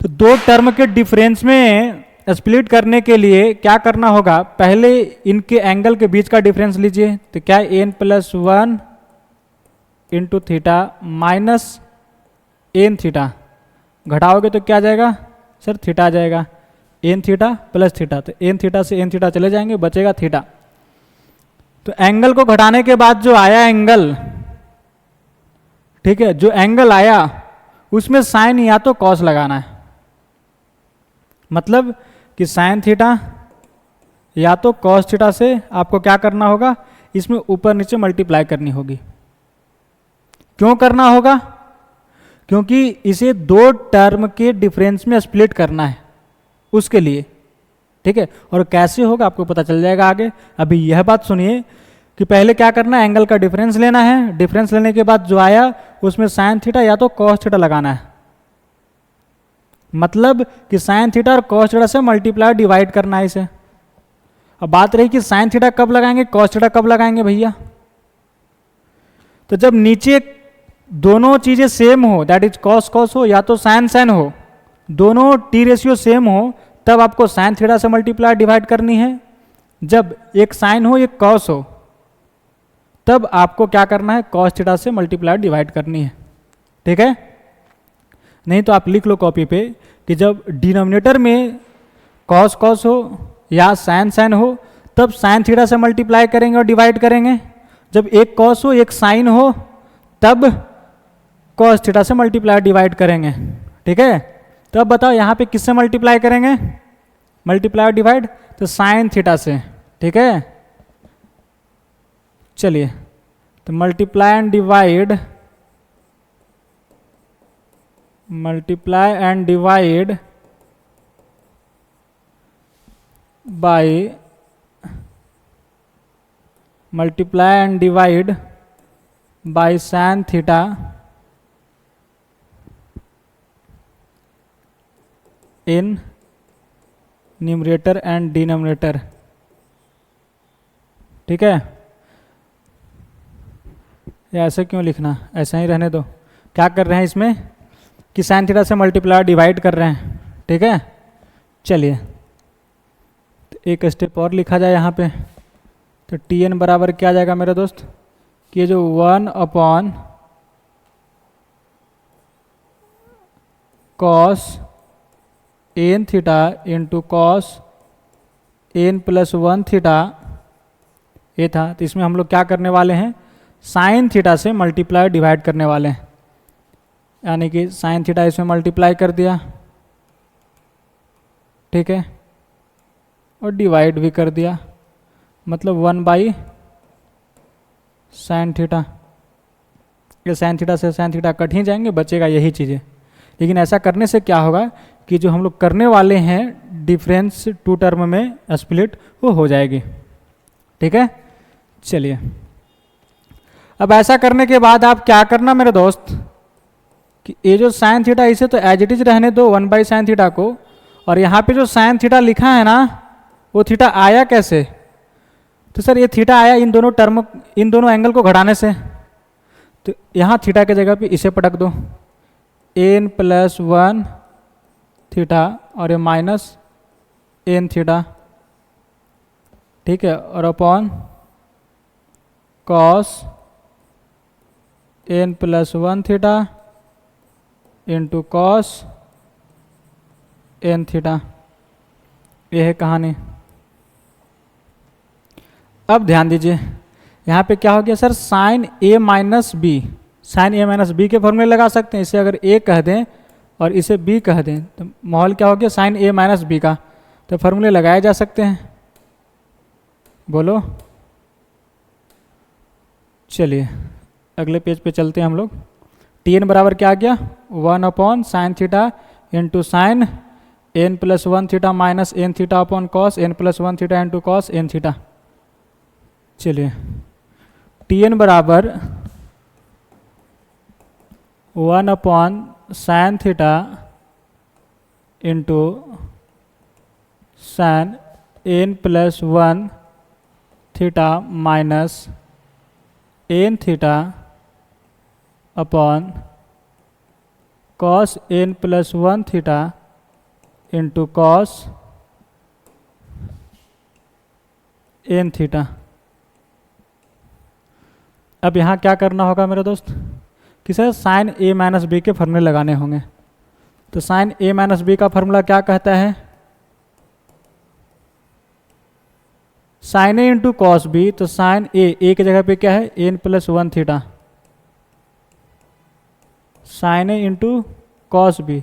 तो दो टर्म के डिफरेंस में स्प्लिट करने के लिए क्या करना होगा, पहले इनके एंगल के बीच का डिफरेंस लीजिए। तो क्या है, n plus 1 into theta minus n theta, घटाओगे तो क्या आ जाएगा सर, थीटा आ जाएगा, एन थीटा प्लस थीटा। तो एन थीटा से एन थीटा चले जाएंगे, बचेगा थीटा। तो एंगल को घटाने के बाद जो आया एंगल, ठीक है, जो एंगल आया उसमें साइन या तो कॉस लगाना है, मतलब कि साइन थीटा या तो कॉस थीटा से आपको क्या करना होगा, इसमें ऊपर नीचे मल्टीप्लाई करनी होगी। क्यों करना होगा, क्योंकि इसे दो टर्म के डिफरेंस में स्प्लिट करना है उसके लिए। ठीक है, और कैसे होगा आपको पता चल जाएगा आगे। अभी यह बात सुनिए कि पहले क्या करना है, एंगल का डिफरेंस लेना है, डिफरेंस लेने के बाद जो आया उसमें साइन थीटा या तो कॉस थीटा लगाना है, मतलब कि साइन थीटा और कॉस थीटा से मल्टीप्लाई डिवाइड करना है इसे। अब बात रही कि साइन थीटा कब लगाएंगे, कॉस थीटा कब लगाएंगे भैया, तो जब नीचे दोनों चीजें सेम हो, दैट इज कॉस कॉस हो या तो साइन साइन हो, दोनों टी रेशियो सेम हो, तब आपको साइन थीटा से मल्टीप्लाई डिवाइड करनी है। जब एक साइन हो एक कॉस हो, तब आपको क्या करना है, कॉस थीटा से मल्टीप्लाई डिवाइड करनी है। ठीक है, नहीं तो आप लिख लो कॉपी पे कि जब डिनोमिनेटर में कॉस कॉस हो या साइन साइन हो, तब साइन थीटा से मल्टीप्लाई करेंगे और डिवाइड करेंगे। जब एक कॉस हो एक साइन हो, तब कॉस थीटा से मल्टीप्लाई डिवाइड करेंगे। ठीक है, तो अब बताओ यहाँ पे किससे मल्टीप्लाई करेंगे, मल्टीप्लाई डिवाइड, तो साइन थीटा से। ठीक है, चलिए तो multiply and divide, multiply and divide by, multiply and divide by sine theta in numerator and denominator. ठीक है, या ऐसे क्यों लिखना, ऐसा ही रहने दो। क्या कर रहे हैं इसमें कि साइन थीटा से मल्टीप्लाई डिवाइड कर रहे हैं। ठीक है, चलिए तो एक स्टेप और लिखा जाए यहाँ पे, तो टी एन बराबर क्या आ जाएगा मेरे दोस्त, कि ये जो 1 upon cos n theta into cos n plus 1 theta ये था। तो इसमें हम लोग क्या करने वाले हैं, साइन थीटा से मल्टीप्लाई डिवाइड करने वाले हैं, यानी कि साइन थीटा इसमें मल्टीप्लाई कर दिया, ठीक है, और डिवाइड भी कर दिया, मतलब 1 बाई साइन थीटा। ये साइन थीटा से साइन थीटा कट ही जाएंगे, बचेगा यही चीज़ें। लेकिन ऐसा करने से क्या होगा कि जो हम लोग करने वाले हैं डिफरेंस टू टर्म में स्प्लिट, वो हो जाएगी। ठीक है, चलिए अब ऐसा करने के बाद आप क्या करना मेरे दोस्त, कि ये जो साइन थीटा इसे तो एज इट इज रहने दो 1 बाई साइन थीटा को, और यहाँ पे जो साइन थीटा लिखा है ना, वो थीटा आया कैसे, तो सर ये थीटा आया इन दोनों टर्म, इन दोनों एंगल को घटाने से। तो यहाँ थीटा के जगह पे इसे पटक दो, एन प्लस 1 थीटा और ये माइनस एन थीटा। ठीक है, और upon cos n plus 1 theta into cos n theta. यह है कहानी। अब ध्यान दीजिए यहाँ पे क्या हो गया सर, साइन ए माइनस बी, साइन ए माइनस बी के फॉर्मूले लगा सकते हैं। इसे अगर ए कह दें और इसे बी कह दें तो माहौल क्या हो गया, साइन ए माइनस बी का। तो फॉर्मूले लगाए जा सकते हैं, बोलो। चलिए अगले पेज पे चलते हैं हम लोग। टी एन बराबर क्या आ गया, 1 upon sine theta into sine n plus 1 theta minus n theta upon cos n plus 1 theta into cos n theta. चलिए टी एन बराबर 1/sin theta into sin n+1 theta minus n theta upon cos n+1 theta into cos n theta. अब यहाँ क्या करना होगा मेरे दोस्त कि sir sine a minus B के फॉर्मूले लगाने होंगे। तो साइन a माइनस बी का फॉर्मूला क्या कहता है? Sine a into cos b. तो साइन a की जगह पे क्या है? n+1 theta. Sine a into cos b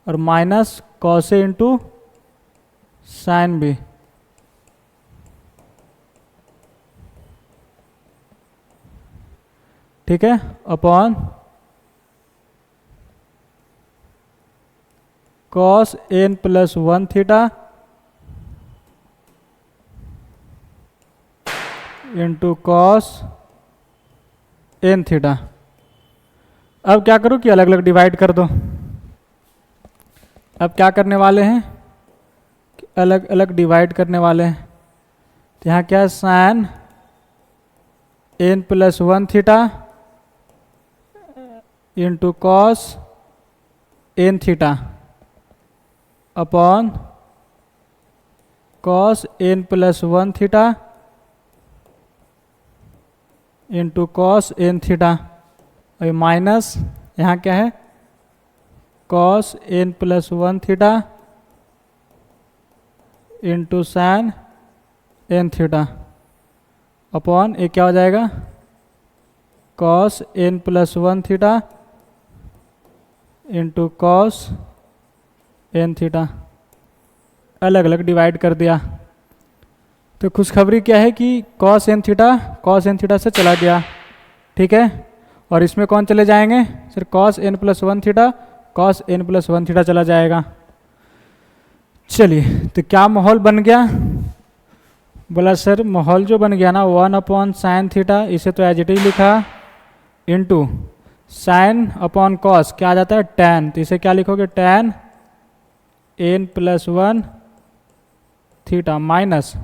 और minus cos a into sine B. ठीक है, upon cos n+1 theta into cos n theta. अब क्या करो कि अलग अलग डिवाइड कर दो। अब क्या करने वाले हैं कि अलग अलग डिवाइड करने वाले हैं। तो यहाँ क्या है? Sine n+1 theta into cos n theta upon cos n+1 theta into cos n theta और माइनस यहाँ क्या है? cos n+1 theta into sine n theta upon ये क्या हो जाएगा? cos n+1 theta into cos n theta. अलग अलग डिवाइड कर दिया। तो खुशखबरी क्या है कि cos n थीटा से चला गया। ठीक है, और इसमें कौन चले जाएंगे? Sir cos n+1 theta cos n+1 theta चला जाएगा। चलिए, तो क्या माहौल बन गया? बोला सर माहौल जो बन गया ना 1/sin थीटा, इसे तो एज इट इज लिखा इंटू साइन अपॉन कॉस क्या आ जाता है? tan। तो इसे क्या लिखोगे? tan n+1 थीटा माइनस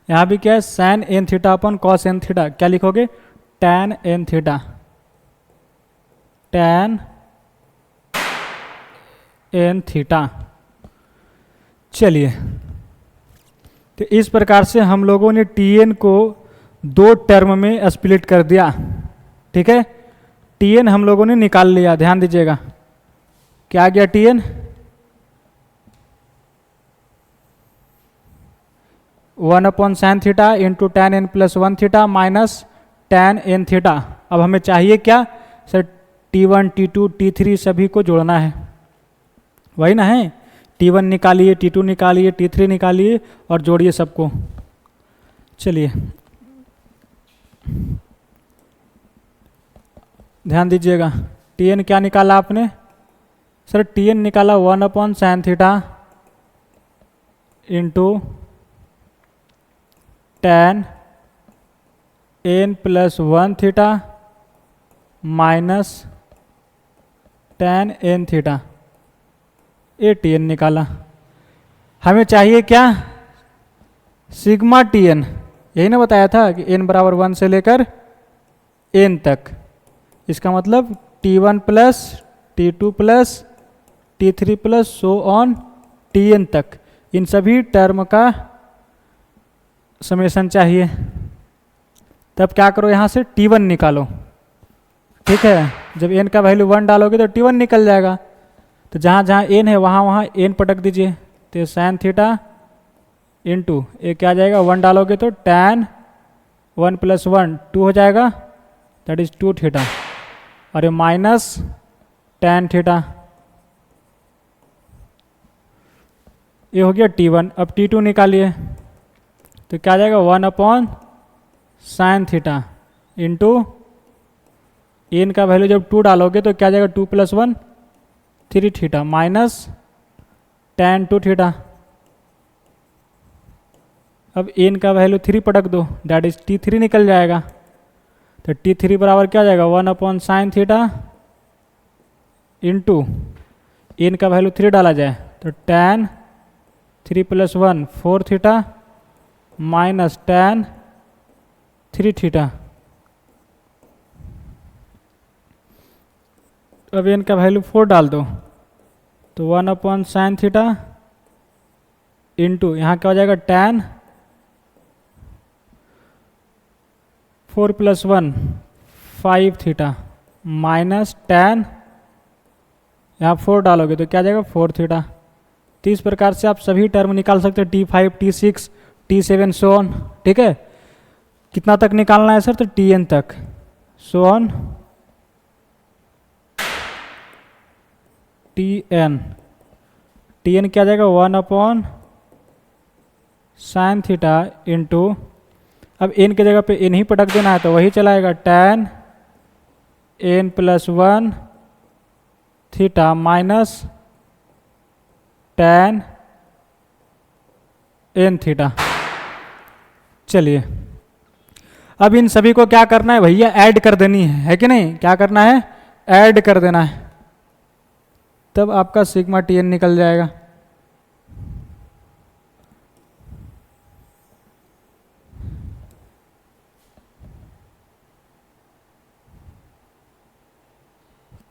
यहाँ भी क्या है? Sine n theta upon cos n theta. क्या लिखोगे? tan n theta. tan n theta. चलिए, तो इस प्रकार से हम लोगों ने tn को दो टर्म में स्प्लिट कर दिया। ठीक है, tn हम लोगों ने निकाल लिया। ध्यान दीजिएगा क्या आ गया? tn 1/sin theta into tan n+1 theta minus tan n theta. अब हमें चाहिए क्या? सर t1 t2 t3 सभी को जोड़ना है। वही ना है? t1 निकालिए, t2 निकालिए, t3 निकालिए और जोड़िए सबको। चलिए ध्यान दीजिएगा, tn क्या निकाला आपने? सर tn निकाला 1/sin theta into tan n+1 theta minus tan n theta. ये tn निकाला। हमें चाहिए क्या? Sigma tn। यही ना बताया था कि n बराबर 1 से लेकर n तक। इसका मतलब t1 plus t2 plus t3 plus so on tn तक, इन सभी टर्म का समेशन चाहिए। तब क्या करो? यहाँ से t1 निकालो। ठीक है, जब n का वैल्यू 1 डालोगे तो t1 निकल जाएगा। तो जहाँ जहाँ n है वहाँ वहाँ n पटक दीजिए। तो साइन थीटा इंटू ये क्या आ जाएगा? 1 डालोगे तो tan 1+1 2 हो जाएगा, दैट इज 2 थीटा और ये माइनस tan थीटा। ये हो गया t1। अब t2 निकालिए तो क्या आ जाएगा? 1/sin थीटा इंटू n का वैल्यू जब 2 डालोगे तो क्या आ जाएगा? 2+1 3 थीटा माइनस tan 2 थीटा। अब n का वैल्यू 3 पटक दो, दैट इज t3 निकल जाएगा। तो T3 बराबर क्या आ जाएगा 1/sin θ इंटू एन का वैल्यू 3 डाला जाए तो tan 3 + 1 4 θ माइनस tan 3 θ। अब एन का वैल्यू 4 डाल दो तो 1/sin θ इंटू यहाँ क्या हो जाएगा tan 4 + 1 5 θ माइनस tan यहाँ 4 डालोगे तो क्या आ जाएगा 4 θ। तो इस प्रकार से आप सभी टर्म निकाल सकते हो T5 T6 T7 so on. ठीक है, कितना तक निकालना है सर तो Tn तक सो ऑन Tn क्या आ जाएगा 1/sin θ इंटू अब n की जगह पे n ही पटक देना है तो वही चलाएगा tan n + 1 θ minus tan n θ। चलिए अब इन सभी को क्या करना है भैया ऐड कर देनी है कि नहीं, क्या करना है ऐड कर देना है, तब आपका सिग्मा Tn निकल जाएगा।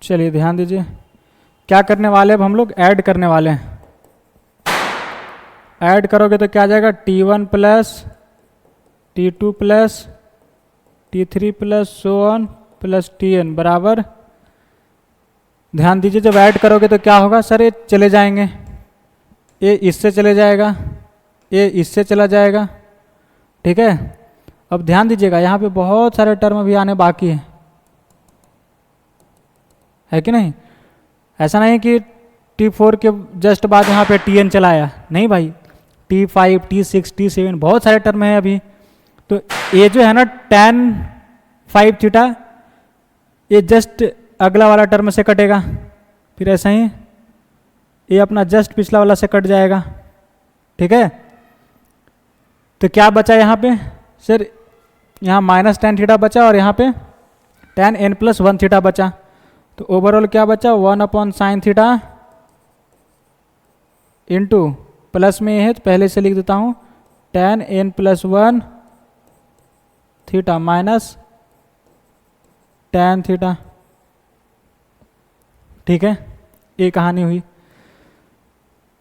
चलिए ध्यान दीजिए क्या करने वाले अब हम लोग ऐड करने वाले हैं। ऐड करोगे तो क्या आ जाएगा T1 + T2 + T3 + so on plus Tn बराबर, ध्यान दीजिए जब ऐड करोगे तो क्या होगा सर ये चले जाएंगे, ये इससे चले जाएगा, ये इससे चला जाएगा। ठीक है, अब ध्यान दीजिएगा यहाँ पे बहुत सारे टर्म अभी आने बाकी है कि नहीं। ऐसा नहीं कि T4 के जस्ट बाद यहाँ पे Tn चलाया, नहीं भाई T5 T6 T7 बहुत सारे टर्म हैं अभी। तो ये जो है ना tan 5 θ ये जस्ट अगला वाला टर्म से कटेगा, फिर ऐसा ही ये अपना जस्ट पिछला वाला से कट जाएगा। ठीक है, तो क्या बचा यहाँ पे सर, यहाँ माइनस tan θ बचा और यहाँ पे tan n + 1 θ बचा। तो ओवरऑल क्या बचा 1/sin θ इंटू प्लस में है तो पहले से लिख देता हूँ tan n + 1 θ माइनस tan θ। ठीक है, ये कहानी हुई।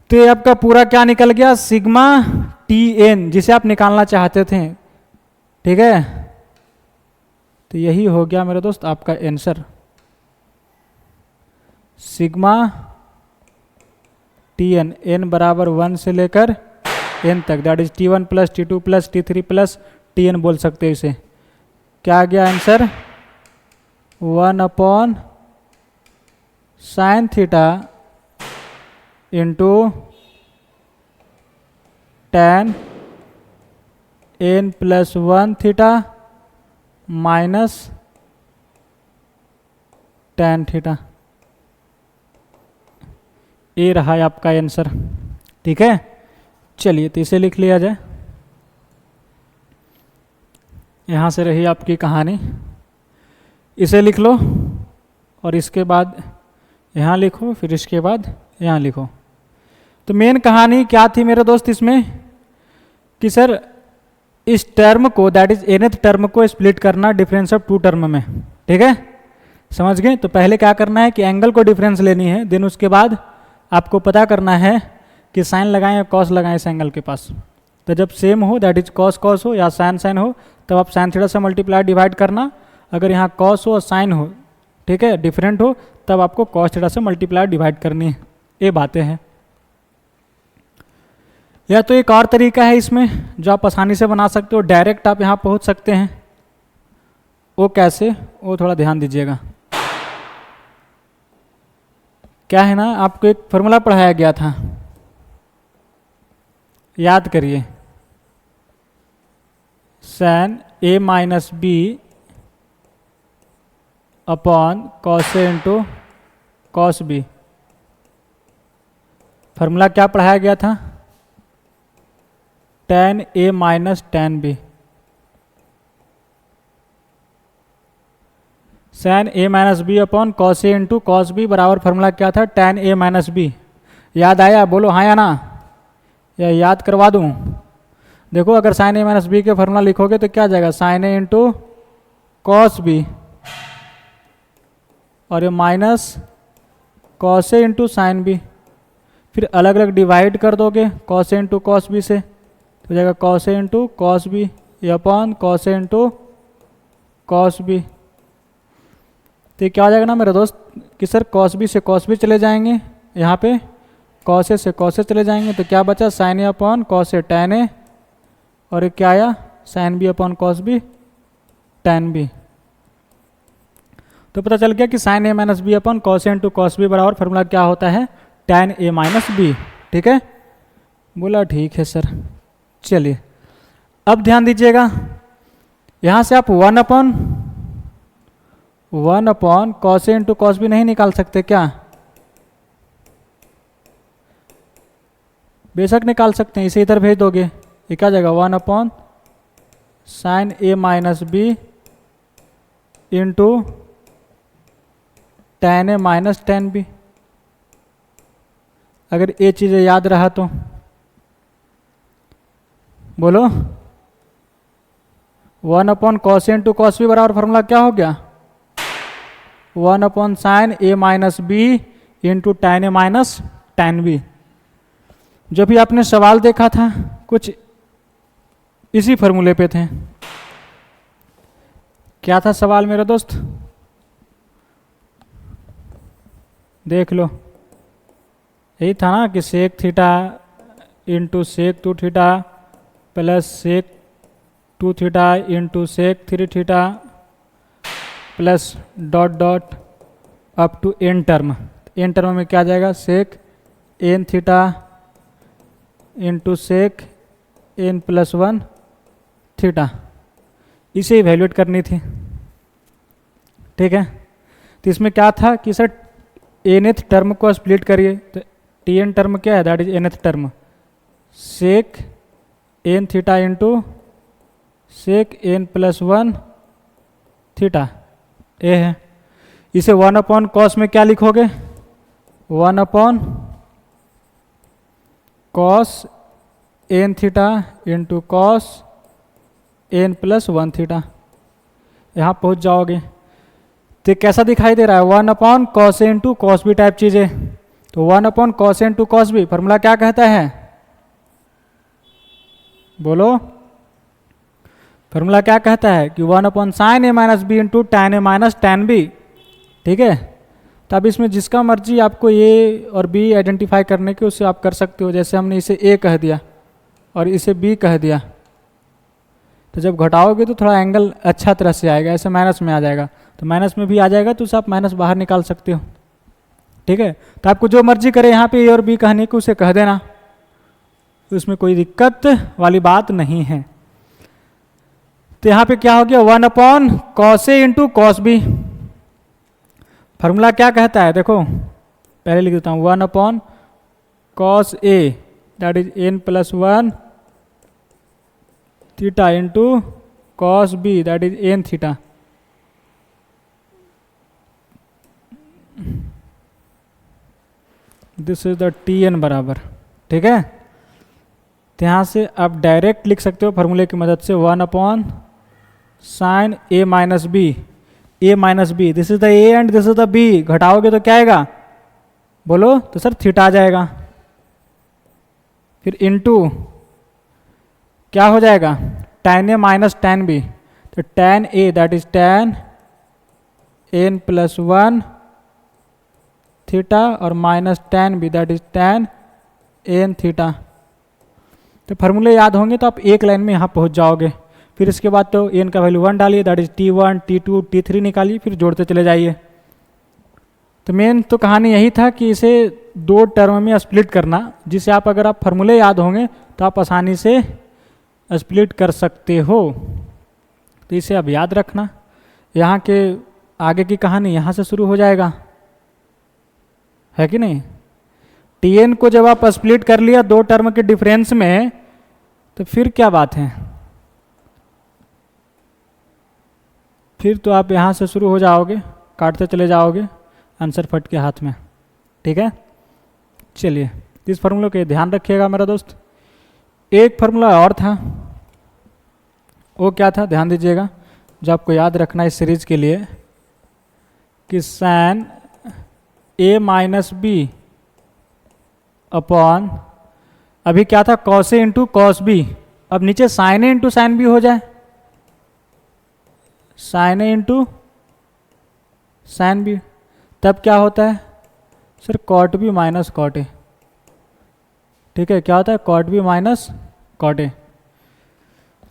तो ये आपका पूरा क्या निकल गया सिग्मा Tn जिसे आप निकालना चाहते थे। ठीक है, तो यही हो गया मेरे दोस्त आपका आंसर, सिग्मा Tn n बराबर 1 से लेकर n तक, that is T1 + T2 + T3 + Tn बोल सकते हैं इसे। क्या आ गया answer 1/sin θ into tan n + 1 θ minus tan θ। ये रहा है आपका आंसर। ठीक है, चलिए तो इसे लिख लिया जाए। यहाँ से रही आपकी कहानी, इसे लिख लो और इसके बाद यहाँ लिखो, फिर इसके बाद यहाँ लिखो। तो मेन कहानी क्या थी मेरे दोस्त इसमें कि सर इस टर्म को दैट इज nth टर्म को स्प्लिट करना डिफरेंस ऑफ 2 टर्म में। ठीक है, समझ गए। तो पहले क्या करना है कि एंगल को डिफरेंस लेनी है, देन उसके बाद आपको पता करना है कि साइन लगाएं या कॉस लगाएं इस एंगल के पास। तो जब सेम हो दैट इज कॉस कॉस हो या साइन साइन हो तब आप साइन थीटा से मल्टीप्लाई डिवाइड करना। अगर यहाँ कॉस हो और साइन हो, ठीक है, डिफरेंट हो, तब आपको कॉस थीटा से मल्टीप्लाई डिवाइड करनी है। ये बातें हैं। या तो एक और तरीका है इसमें जो आप आसानी से बना सकते हो, डायरेक्ट आप यहाँ पहुँच सकते हैं। वो कैसे, वो थोड़ा ध्यान दीजिएगा। क्या है ना, आपको एक फॉर्मूला पढ़ाया गया था, याद करिए, sin a - b upon cos a into cos b। Formula क्या पढ़ाया गया था, tan a - tan b। Sine A minus B upon cos A into cos B बराबर फार्मूला क्या था, tan ए माइनस बी। याद आया? बोलो हाँ या ना, या याद करवा दूँ? देखो अगर साइन ए माइनस बी के फार्मूला लिखोगे तो क्या आ जाएगा, साइन ए इंटू कॉस बी, और ये माइनस कॉस ए इंटू साइन बी। फिर अलग अलग डिवाइड कर दोगे कॉस ए इंटू कॉस बी से, तो हो जाएगा कॉस ए into cos B upon cos ए इंटू कॉस बी। तो ये क्या हो जाएगा ना मेरे दोस्त कि सर कॉस बी से कॉस बी चले जाएंगे, यहाँ पे कॉस ए से कॉस ए चले जाएंगे, तो क्या बचा, sine A upon cos A tan A, और ये क्या आया, sine B upon cos B tan B. तो पता चल गया कि साइन ए माइनस बी अपॉन कॉस ए इंटू कॉस बी बराबर फार्मूला क्या होता है, टैन ए माइनस बी। ठीक है, बोला ठीक है सर। चलिए अब ध्यान दीजिएगा, यहाँ से आप वन अपॉन कॉस ए इंटू कॉस बी नहीं निकाल सकते क्या? बेशक निकाल सकते हैं, इसे इधर भेज दोगे, ये क्या जाएगा, one upon sine A minus B into tan a minus tan B. अगर ये चीज़ें याद रहा तो बोलो, वन अपॉन कॉस ए इंटू कॉस बी बराबर फार्मूला क्या हो गया, one upon sine A minus B into tan a minus tan B. जो भी आपने सवाल देखा था कुछ इसी फार्मूले पे थे। क्या था सवाल मेरे दोस्त, देख लो, यही था ना कि sec theta into sec two theta plus sec two theta into sec three theta plus dot dot up to n term. N term में क्या आ जाएगा, sec n theta into sec n plus one theta. इसे evaluate करनी थी। ठीक है, तो इसमें क्या था कि सर एनथ टर्म को स्प्लिट करिए, तो टी एन टर्म क्या है, that is nth term, sec n theta into sec n plus one theta ए है। इसे वन अपॉन कॉस में क्या लिखोगे, one upon cos n theta into cos n plus one theta. यहाँ पहुँच जाओगे तो कैसा दिखाई दे रहा है, वन अपॉन कॉस ए इंटू कॉस बी टाइप चीज़ है। तो वन अपॉन कॉस ए इंटू कॉस बी फॉर्मूला क्या कहता है, बोलो, फॉर्मूला क्या कहता है कि one upon sine A minus B into tan a minus tan B. ठीक है, तो अब इसमें जिसका मर्जी आपको ए और बी आइडेंटिफाई करने के उससे आप कर सकते हो। जैसे हमने इसे ए कह दिया और इसे बी कह दिया, तो जब घटाओगे तो थोड़ा एंगल अच्छा तरह से आएगा, ऐसे माइनस में आ जाएगा, तो माइनस में भी आ जाएगा तो उसे आप माइनस बाहर निकाल सकते हो। ठीक है, तो आपको जो मर्जी करे यहाँ पे ए और बी कहने को उसे कह देना, तो उसमें कोई दिक्कत वाली बात नहीं है। तो यहाँ पे क्या हो गया, वन अपॉन कॉस ए इंटू कॉस बी। फार्मूला क्या कहता है, देखो पहले लिख देता हूँ, one upon cos A that is n plus one theta into cos B that is n theta. This is the T n बराबर। ठीक है, तो यहाँ से आप डायरेक्ट लिख सकते हो फार्मूले की मदद से, one upon sine A minus B, a minus b, this is the a and this is the b, घटाओगे तो क्या आएगा, बोलो, तो सर थीटा आ जाएगा। फिर इनटू क्या हो जाएगा, tan a minus tan B, तो tan a that is tan n plus one theta और minus tan b that is tan n theta. तो फार्मूले याद होंगे तो आप एक लाइन में यहाँ पहुँच जाओगे। फिर इसके बाद तो एन का वैल्यू वन डालिए, that is T one T two T three निकालिए, फिर जोड़ते चले जाइए। तो मेन तो कहानी यही था कि इसे दो टर्म में स्प्लिट करना, जिसे आप अगर आप फार्मूले याद होंगे तो आप आसानी से स्प्लिट कर सकते हो। तो इसे अब याद रखना, यहाँ के आगे की कहानी यहाँ से शुरू हो जाएगा, है कि नहीं। टी एन को जब आप स्प्लिट कर लिया दो टर्म के डिफरेंस में, तो फिर क्या बात है, फिर तो आप यहाँ से शुरू हो जाओगे, काटते चले जाओगे, आंसर फट के हाथ में। ठीक है, चलिए इस फार्मूले के ध्यान रखिएगा मेरा दोस्त। एक फार्मूला और था, वो क्या था ध्यान दीजिएगा, जो आपको याद रखना है इस सीरीज के लिए, कि साइन ए माइनस बी अपॉन, अभी क्या था कॉस ए इंटू कॉस बी, अब नीचे साइन ए इंटू साइन बी हो जाए, साइन ए इंटू साइन बी, तब क्या होता है sir cot B minus cot A. ठीक है, क्या होता है cot B minus cot A.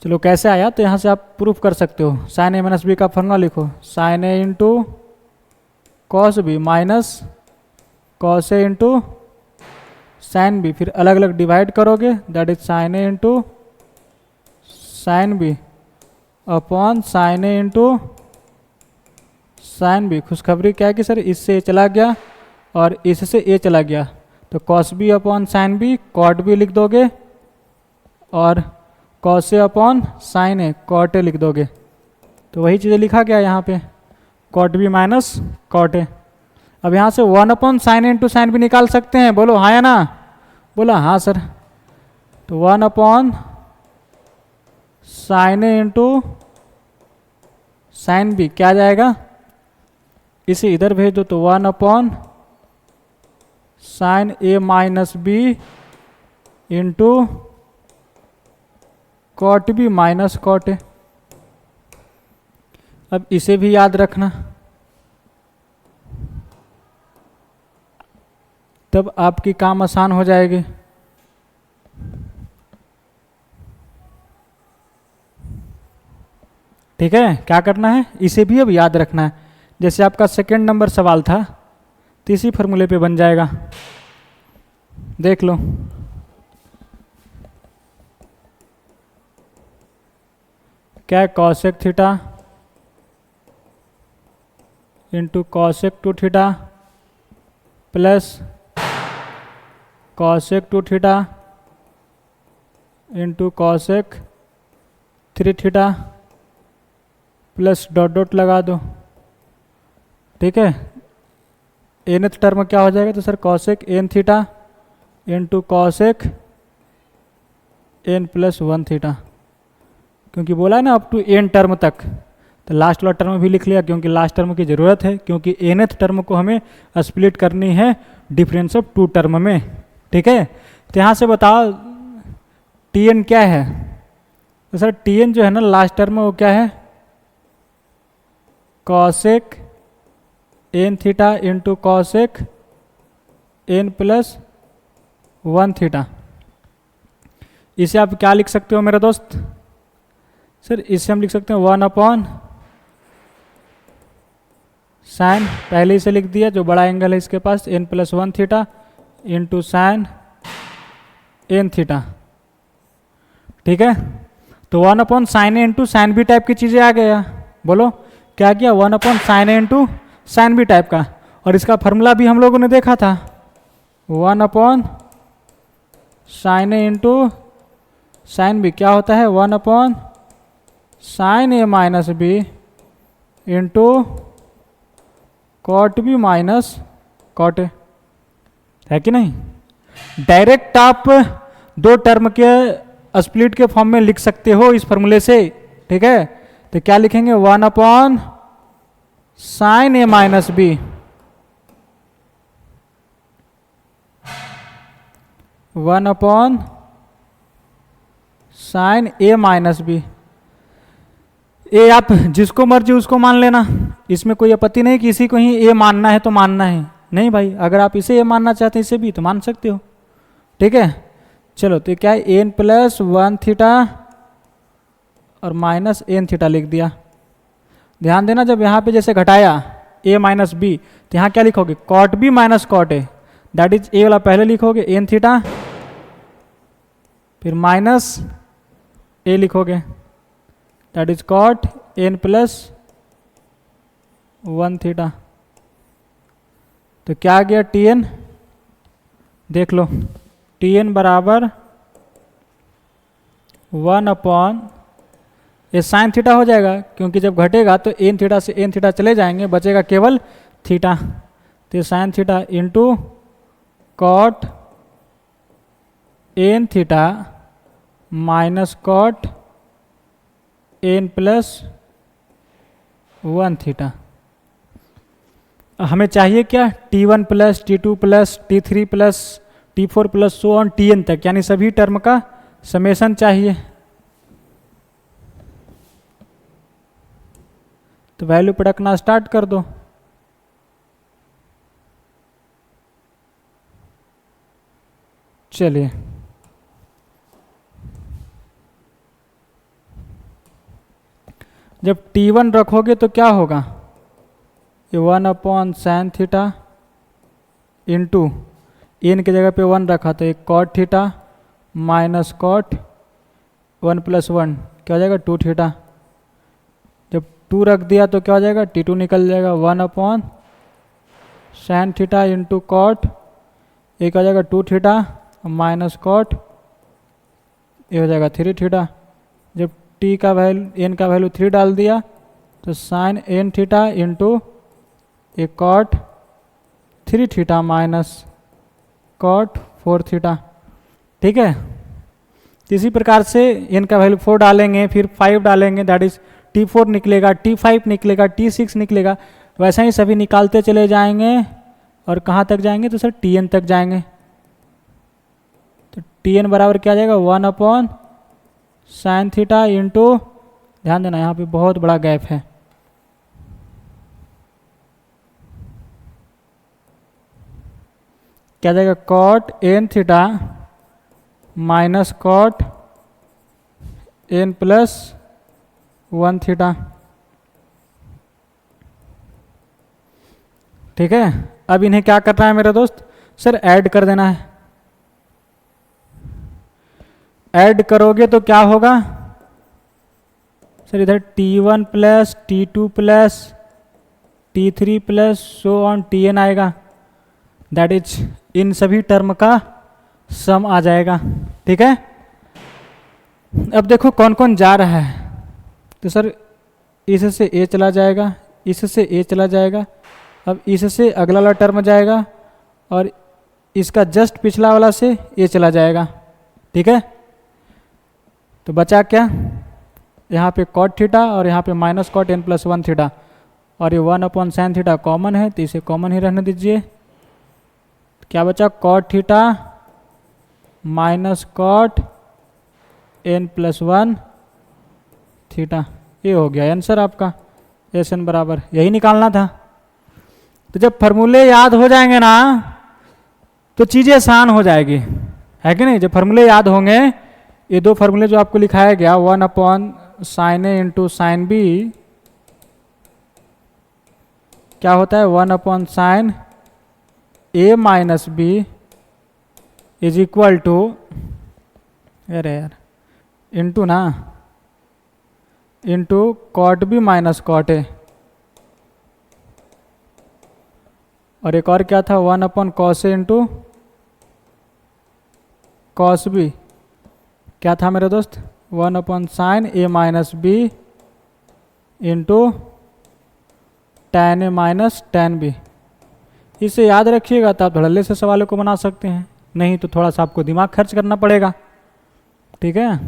चलो कैसे आया, तो यहाँ से आप प्रूफ कर सकते हो। साइन ए माइनस बी का फॉर्मूला लिखो, साइन ए into cos b minus cos ए इंटू साइन बी, फिर अलग अलग डिवाइड करोगे, that is sine A into sine B upon sine A into sine b. खुशखबरी क्या है कि सर इससे ए चला गया और इससे ए चला गया, तो cos B upon sine B cot B लिख दोगे, और cos A upon sine A cot A लिख दोगे। तो वही चीज़ें लिखा गया यहाँ पे, cot B minus cot A. अब यहाँ से 1 अपॉन साइन ए इंटू साइन बी निकाल सकते हैं, बोलो हाँ या ना, बोला हाँ सर। तो 1 अपॉन साइन ए इंटू साइन बी क्या आ जाएगा, इसे इधर भेज दो, तो 1 upon sine A minus B into cot B minus cot A. अब इसे भी याद रखना, तब आपकी काम आसान हो जाएगी। ठीक है, क्या करना है, इसे भी अब याद रखना है। जैसे आपका सेकंड नंबर सवाल था, तो इसी फॉर्मूले पे बन जाएगा, देख लो। क्या है cosec theta into cosec two theta plus cosec two theta into cosec three theta plus dot dot लगा दो। ठीक है, एनथ टर्म क्या हो जाएगा, तो sir cosec n theta into cosec n plus 1 theta, क्योंकि बोला है ना अप टू एन टर्म तक, तो लास्ट वाला टर्म भी लिख लिया क्योंकि लास्ट टर्म की ज़रूरत है, क्योंकि एनथ टर्म को हमें स्प्लिट करनी है डिफरेंस ऑफ 2 टर्म में। ठीक है, तो यहाँ से बताओ टी एन क्या है, तो सर टी एन जो है ना लास्ट टर्म में वो क्या है, cosec n theta into cosec n plus 1 theta. इसे आप क्या लिख सकते हो मेरे दोस्त, सर इसे हम लिख सकते हैं 1 अपॉन साइन, पहले इसे लिख दिया जो बड़ा एंगल है इसके पास, n plus 1 theta into sine n theta. ठीक है, तो 1 अपॉन साइन ए इंटू साइन बी टाइप की चीज़ें आ गया, बोलो क्या किया, 1 अपॉन साइन ए इंटू साइन बी टाइप का, और इसका फार्मूला भी हम लोगों ने देखा था, 1 अपॉन साइन ए इंटू साइन बी क्या होता है, 1 upon sine A minus B into cot B minus cot A, है कि नहीं। डायरेक्ट आप 2 टर्म के स्प्लिट के फॉर्म में लिख सकते हो इस फॉर्मूले से। ठीक है, तो क्या लिखेंगे, 1 अपॉन साइन ए माइनस बी 1 अपॉन साइन ए माइनस बी। ए आप जिसको मर्जी उसको मान लेना, इसमें कोई आपत्ति नहीं कि इसी को ही ए मानना है तो मानना है, नहीं भाई, अगर आप इसे ए मानना चाहते हैं इसे भी तो मान सकते हो। ठीक है, चलो तो क्या है, एन प्लस 1 थीटा और माइनस एन थीटा लिख दिया। ध्यान देना जब यहाँ पे जैसे घटाया ए माइनस बी, तो यहाँ क्या लिखोगे, cot B minus cot A, that is A वाला पहले लिखोगे एन थीटा, फिर माइनस ए लिखोगे, that is cot n plus 1 theta. तो क्या आ गया, टी एन, देख लो, टी एन बराबर 1 अपॉन ये साइन थीटा हो जाएगा, क्योंकि जब घटेगा तो एन थीटा से एन थीटा चले जाएंगे, बचेगा केवल थीटा। तो ये sine theta into cot n theta minus cot n plus 1 theta. हमें चाहिए क्या, T1 plus T2 plus T3 plus T4 plus so on Tn तक, यानी सभी टर्म का समेशन चाहिए। तो वैल्यू पटकना स्टार्ट कर दो। चलिए जब T1 रखोगे तो क्या होगा, ये 1/sin थीटा इंटू एन की जगह पे 1 रखा तो एक cot theta minus cot 1 plus 1 क्या हो जाएगा 2 थीटा। जब 2 रख दिया तो क्या हो जाएगा, T2 निकल जाएगा 1/sin थीटा इंटू कॉट, एक हो जाएगा 2 थीटा माइनस कॉट, ये हो जाएगा 3 थीटा। जब टी का वैल्यू एन का वैल्यू 3 डाल दिया तो साइन एन थीटा इंटू एक cot 3 theta minus cot 4 theta. ठीक है, इसी प्रकार से एन का वैल्यू 4 डालेंगे, फिर 5 डालेंगे, दैट इज T4 निकलेगा, T5 निकलेगा, T6 निकलेगा। वैसा ही सभी निकालते चले जाएंगे और कहाँ तक जाएंगे तो सर Tn तक जाएंगे। तो Tn बराबर क्या आ जाएगा 1/sin थीटा इंटू, ध्यान देना यहाँ पे बहुत बड़ा गैप है, क्या जाएगा cot n theta minus cot n plus 1 theta. ठीक है, अब इन्हें क्या करना है मेरे दोस्त, सर ऐड कर देना है। ऐड करोगे तो क्या होगा सर, इधर T1 plus T2 plus T3 plus so on Tn आएगा, दैट इज इन सभी टर्म का सम आ जाएगा। ठीक है, अब देखो कौन कौन जा रहा है, तो सर इससे ए चला जाएगा, इससे ए चला जाएगा, अब इससे अगला वाला टर्म जाएगा और इसका जस्ट पिछला वाला से ए चला जाएगा। ठीक है, तो बचा क्या, यहाँ पे कॉट थीटा और यहाँ पे minus cot n plus 1 theta, और ये 1/sin थीटा कॉमन है तो इसे कॉमन ही रहने दीजिए। क्या बचा, cot theta minus cot n plus 1 theta, ये हो गया आंसर आपका। एस एन बराबर यही निकालना था। तो जब फॉर्मूले याद हो जाएंगे ना तो चीज़ें आसान हो जाएगी, है कि नहीं। जब फॉर्मूले याद होंगे, ये 2 फार्मूले जो आपको लिखाया गया 1/sin A into sine B क्या होता है 1/sin A minus B is equal to, अरे यार इंटू ना, into cot B minus cot A, और एक और क्या था 1/cos A into cos B, क्या था मेरे दोस्त 1/sin A minus B into tan A minus tan B। इसे याद रखिएगा तो आप धड़ल्ले से सवालों को बना सकते हैं, नहीं तो थोड़ा सा आपको दिमाग खर्च करना पड़ेगा। ठीक है,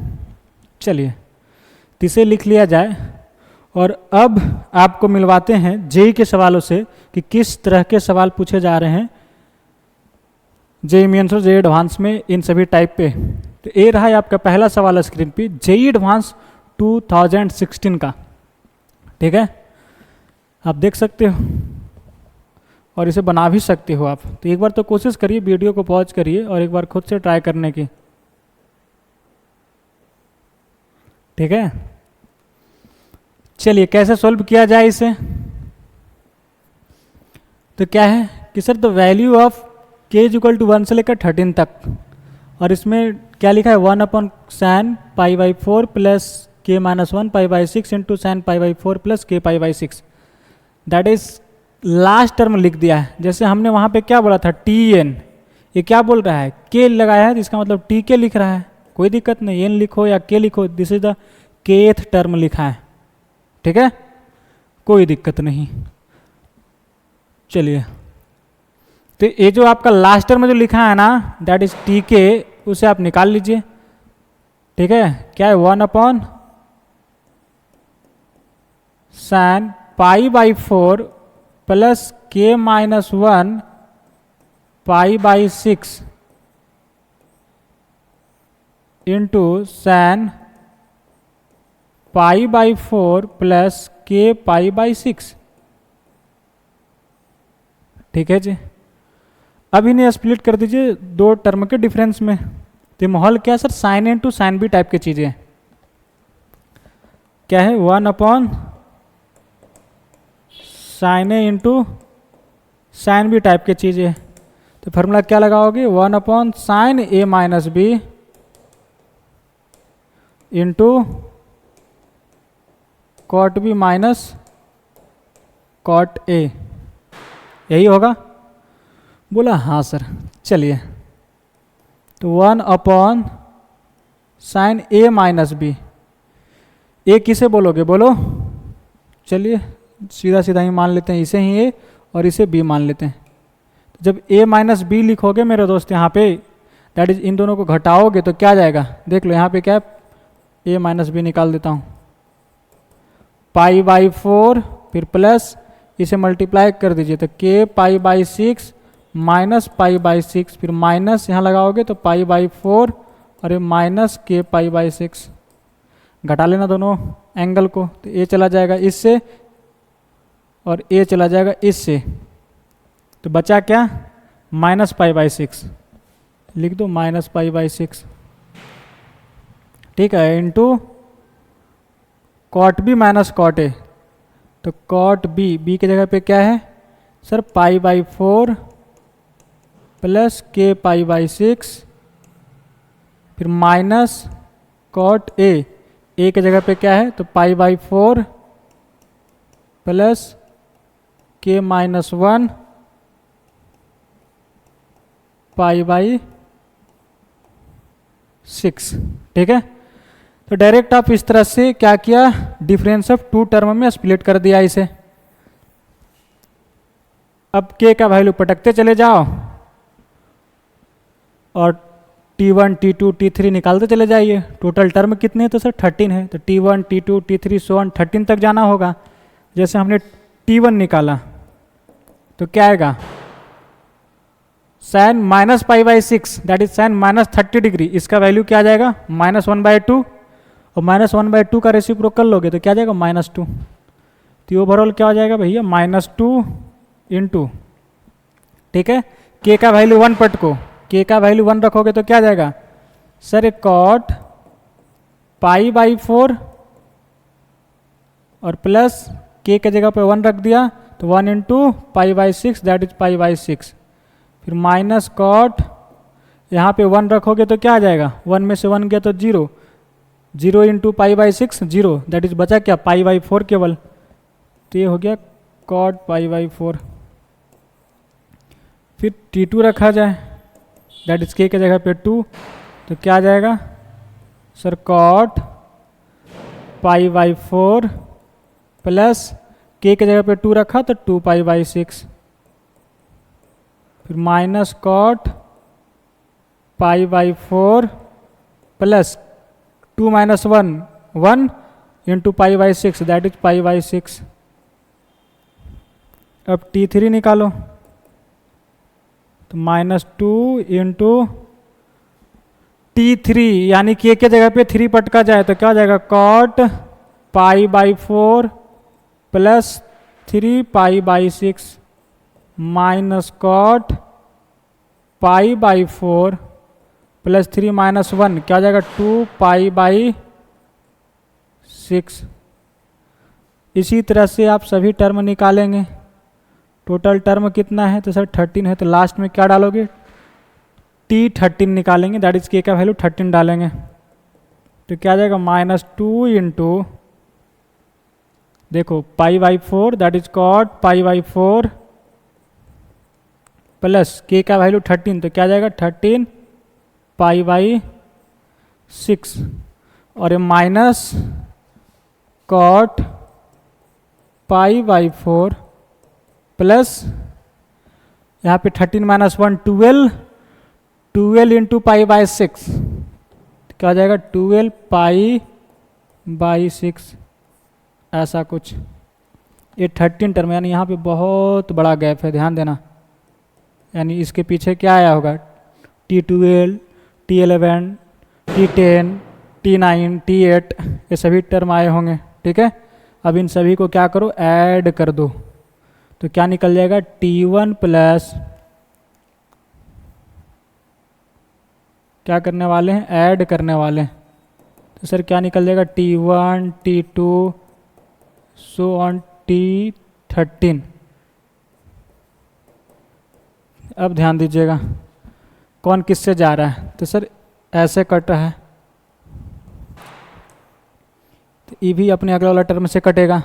चलिए तो इसे लिख लिया जाए, और अब आपको मिलवाते हैं जेई के सवालों से कि किस तरह के सवाल पूछे जा रहे हैं जेई मेंस और जेई एडवांस में इन सभी टाइप पे। तो ये रहा है आपका पहला सवाल स्क्रीन पे, जेई एडवांस 2016 का। ठीक है, आप देख सकते हो और इसे बना भी सकते हो आप। तो एक बार तो कोशिश करिए, वीडियो को पॉज करिए और एक बार खुद से ट्राई करने की। ठीक है, चलिए कैसे सॉल्व किया जाए इसे। तो क्या है कि sir the value of k is equal to 1 से लेकर 13 तक, और इसमें क्या लिखा है 1/sin π/4 plus k minus 1 π/6 into sin π/4 plus k π/6, that is last term लिख दिया है। जैसे हमने वहाँ पे क्या बोला था Tn, ये क्या बोल रहा है k लगाया है, इसका मतलब Tk लिख रहा है, कोई दिक्कत नहीं, n लिखो या k लिखो, this is the kth term लिखा है, ठीक है, कोई दिक्कत नहीं। चलिए, तो ये जो आपका लास्ट टर्म जो लिखा है ना, दैट इज टी के, उसे आप निकाल लीजिए, ठीक है। क्या है, 1 sin π/4 plus k - 1 π/6 into sin π/4 plus k π/6, ठीक है जी। अब इन्हें स्प्लिट कर दीजिए दो टर्म के डिफरेंस में। तो माहौल क्या है सर, साइन ए इंटू साइन बी टाइप की चीजें। क्या है, 1 साइन ए इंटू साइन बी टाइप की चीजें। तो फॉर्मूला क्या लगाओगे, 1 sine A minus B into cot B minus cot A, यही होगा। बोला हाँ सर। चलिए, तो 1 sine A minus B, A किसे बोलोगे बोलो। चलिए सीधा सीधा ही मान लेते हैं, इसे ही ए और इसे बी मान लेते हैं। तो जब a माइनस बी लिखोगे मेरे दोस्त यहाँ पे, दैट इज इन दोनों को घटाओगे तो क्या आ जाएगा, देख लो यहाँ पे क्या है, a माइनस बी निकाल देता हूँ, π/4 फिर प्लस इसे मल्टीप्लाई कर दीजिए तो k π/6 माइनस π/6 फिर माइनस यहाँ लगाओगे तो π/4 और ये माइनस k π/6, घटा लेना दोनों एंगल को, तो a चला जाएगा इससे और a चला जाएगा इससे, तो बचा क्या, माइनस π/6, लिख दो माइनस π/6, ठीक है, into cot B minus cot A, तो कॉट बी, बी की जगह पे क्या है सर, π/4 प्लस k π/6 फिर माइनस कॉट ए, ए की जगह पे क्या है तो π/4 प्लस k - 1 π/6, ठीक है। तो डायरेक्ट आप इस तरह से क्या किया, डिफरेंस ऑफ टू टर्म में स्प्लिट कर दिया इसे। अब k का वैल्यू पटकते चले जाओ और t1 t2 t3 निकालते चले जाइए। टोटल टर्म कितने हैं तो सर 13 है, तो t1 t2 t3 so on 13 तक जाना होगा। जैसे हमने t1 निकाला तो क्या आएगा, sine minus π/6 that is sine minus 30 degree, इसका वैल्यू क्या आ जाएगा, -1/2, और -1/2 का रेसिप्रोकल लोगे तो क्या आ जाएगा, -2। तो ओवरऑल क्या हो जाएगा भैया, -2 इंटू, ठीक है, k का वैल्यू 1 पटको, k का वैल्यू 1 रखोगे तो क्या आ जाएगा सर, कॉट π/4 और प्लस k के जगह पे 1 रख दिया तो 1 इंटू π/6 दैट इज π/6, फिर माइनस कॉट, यहाँ पे 1 रखोगे तो क्या आ जाएगा, 1 में से 1 गया तो 0, 0 इंटू π/6 0, दैट इज बचा क्या, π/4 केवल, तो ये हो गया कॉट π/4। फिर t2 रखा जाए, दैट इज k के जगह पे 2, तो क्या आ जाएगा सर, कॉट π/4 प्लस k के जगह पे 2 रखा तो 2 π/6, फिर minus cot π/4 plus 2 - 1 1 into π/6 that is π/6। अब t3 निकालो तो -2 इंटू t3 यानी k के जगह पे 3 पटका जाए तो क्या हो जाएगा, cot π/4 plus 3 π/6 minus cot π/4 plus 3 - 1 क्या हो जाएगा, 2 π/6। इसी तरह से आप सभी टर्म निकालेंगे। टोटल टर्म कितना है तो सर 13 है, तो लास्ट में क्या डालोगे, t13 निकालेंगे, दैट इज k का वैल्यू 13 डालेंगे तो क्या आ जाएगा, -2 इंटू, देखो π/4 that is cot π/4 plus k का वैल्यू 13 तो क्या आ जाएगा, 13 π/6 और ये minus cot pi by 4 plus यहाँ पे 13 माइनस 1 12, 12 इंटू पाई बाई 6 क्या हो जाएगा 12 पाई बाई 6, ऐसा कुछ। ये 13 टर्म, यानी यहाँ पे बहुत बड़ा गैप है, ध्यान देना। यानी इसके पीछे क्या आया होगा, T12, T11, T10, T9, T8, ये सभी टर्म आए होंगे। ठीक है, अब इन सभी को क्या करो, ऐड कर दो, तो क्या निकल जाएगा T1 प्लस, क्या करने वाले हैं, ऐड करने वाले हैं। तो सर क्या निकल जाएगा T1, T2 so on T13। अब ध्यान दीजिएगा कौन किससे जा रहा है, तो सर ऐसे कट रहा है, तो ई भी अपने अगला वाला टर्म से कटेगा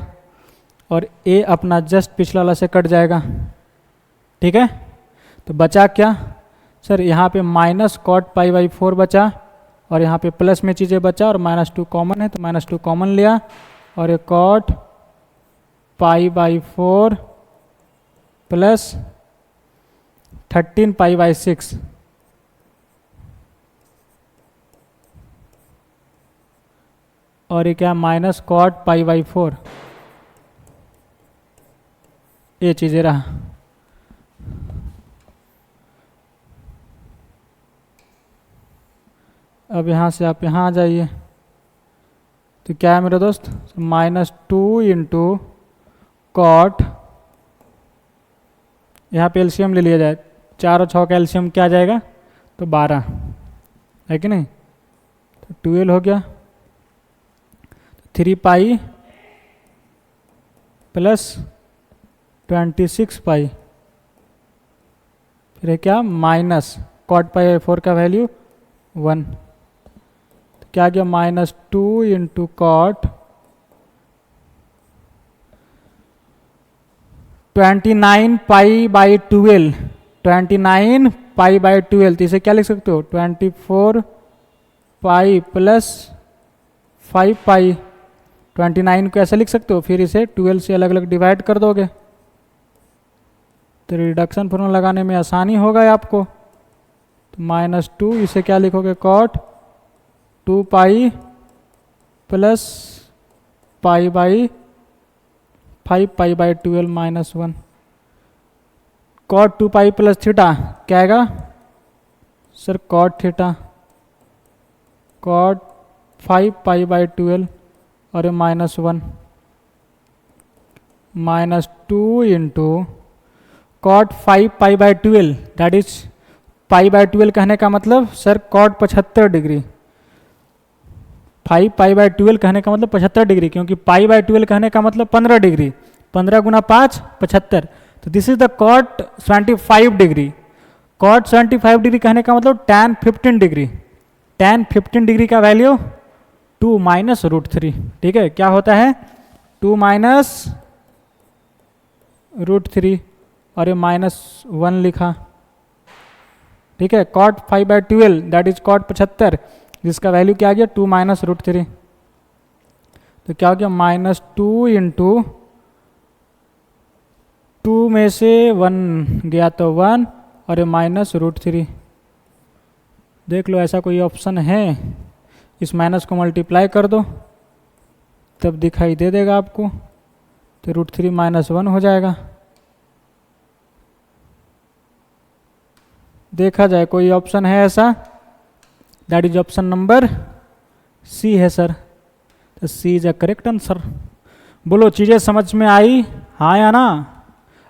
और ए अपना जस्ट पिछला वाला से कट जाएगा। ठीक है, तो बचा क्या सर, यहाँ पे माइनस कॉट पाई बाई 4 बचा और यहाँ पे प्लस में चीज़ें बचा और -2 कॉमन है, तो -2 कॉमन लिया और ये cot pi by 4 plus 13 pi by 6 और ये क्या माइनस कॉट पाई बाई 4, ये चीज़ें रहा। अब यहाँ से आप यहाँ आ जाइए, तो क्या है मेरे दोस्त, -2 इंटू कॉट, यहाँ पे एलसीएम ले लिया जाए, 4 और 6 का एलसीएम क्या आ जाएगा, तो 12 है कि नहीं, तो 12 हो गया, 3 पाई प्लस 26 पाई, फिर है क्या माइनस कॉट पाई बाई 4 का वैल्यू 1, तो क्या गया -2 into cot 29 pi by 12, 29 pi by 12, तो इसे क्या लिख सकते हो 24 पाई प्लस 5 पाई, 29 को ऐसे लिख सकते हो, फिर इसे 12 से अलग अलग डिवाइड कर दोगे, तो रिडक्शन फॉर्मूला लगाने में आसानी होगा आपको। तो -2 इसे क्या लिखोगे cot 2 pi plus pi by 5 pi by 12 -1, cot 2 pi plus theta क्या आएगा sir, cot theta, cot 5 pi by 12 और ये -1, -2 into cot 5 pi by 12, that is pi by 12 कहने का मतलब sir cot 75 degree, 5 pi by 12 कहने का मतलब 75 डिग्री, क्योंकि पाई बाई 12 कहने का मतलब 15 डिग्री, 15 गुना 5 75, तो this is the cot 75 degree. Cot 75 degree कहने का मतलब tan 15 डिग्री, tan 15 डिग्री का वैल्यू 2 माइनस √3। ठीक है, क्या होता है 2 माइनस √3 और ये -1 लिखा। ठीक है, cot 5 by 12 that is cot 75, जिसका वैल्यू क्या आ गया 2 माइनस √3, तो क्या हो गया -2 इंटू 2 में से 1 गया तो 1 और ये -√3। देख लो ऐसा कोई ऑप्शन है, इस माइनस को मल्टीप्लाई कर दो तब दिखाई दे देगा आपको, तो √3 -1 हो जाएगा। देखा जाए कोई ऑप्शन है ऐसा, that is option number C है सर, तो C is a correct answer. बोलो चीज़ें समझ में आई, हाँ या ना?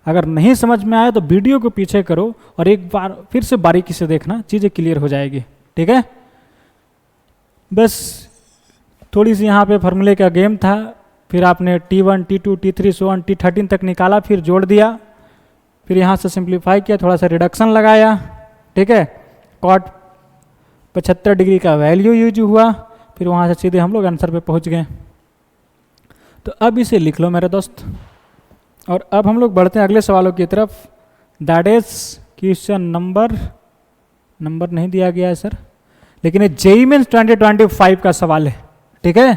अगर नहीं समझ में आया तो वीडियो को पीछे करो और एक बार फिर से बारीकी से देखना, चीज़ें क्लियर हो जाएगी। ठीक है, बस थोड़ी सी यहाँ पे फार्मूले का गेम था, फिर आपने T1, T2, T3 so on T13 तक निकाला, फिर जोड़ दिया, फिर यहाँ से सिंप्लीफाई किया, थोड़ा सा रिडक्शन लगाया। ठीक है, कॉट 75 डिग्री का वैल्यू यूज हुआ, फिर वहाँ से सीधे हम लोग आंसर पे पहुँच गए। तो अब इसे लिख लो मेरे दोस्त, और अब हम लोग बढ़ते हैं अगले सवालों की तरफ। दैट इज क्वेश्चन नंबर नहीं दिया गया है सर, लेकिन ये जेईई मेंस 2025 का सवाल है। ठीक है,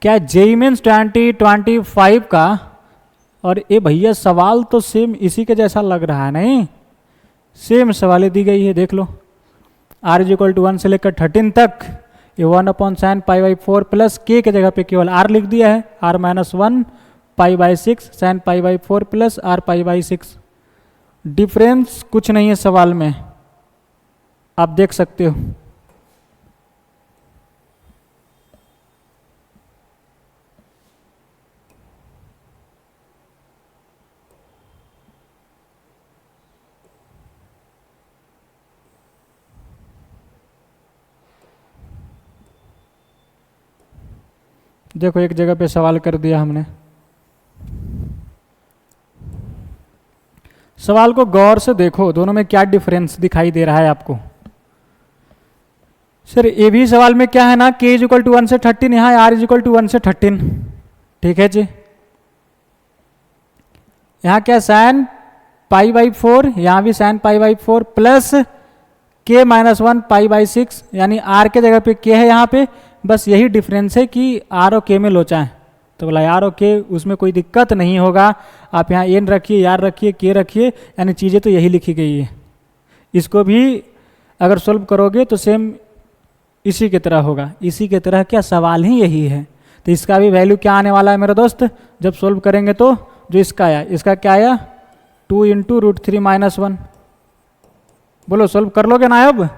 क्या जेई मीन्स 2025 का, और ये भैया सवाल तो सेम इसी के जैसा लग रहा है, नहीं सेम सवाल दी गई है, देख लो। r इज इक्वल टू 1 से लेकर 13 तक, ये 1/sin π/4 प्लस के जगह पे केवल r लिख दिया है, r - 1 π/6 sin π/4 plus r π/6। Difference कुछ नहीं है सवाल में, आप देख सकते हो। देखो एक जगह पे सवाल कर दिया हमने, सवाल को गौर से देखो, दोनों में क्या डिफरेंस दिखाई दे रहा है आपको। सर ये भी सवाल में क्या है ना, k इज इक्वल टू 1 से 13, यहाँ r इज इक्वल टू 1 से 13, ठीक है जी। यहाँ क्या sin π/4, यहाँ भी sin π/4 प्लस k - 1 π/6, यानी r के जगह पे k है यहाँ पे, बस यही डिफरेंस है कि r और k में लोचा है, तो बोला r और k उसमें कोई दिक्कत नहीं होगा। आप यहाँ n रखिए, r रखिए, k रखिए, यानी चीज़ें तो यही लिखी गई है। इसको भी अगर सोल्व करोगे तो सेम इसी की तरह होगा, इसी की तरह क्या सवाल ही यही है। तो इसका भी वैल्यू क्या आने वाला है मेरे दोस्त, जब सोल्व करेंगे तो जो इसका आया, इसका क्या आया 2 × √3 - 1। बोलो सोल्व कर लोगे ना। अब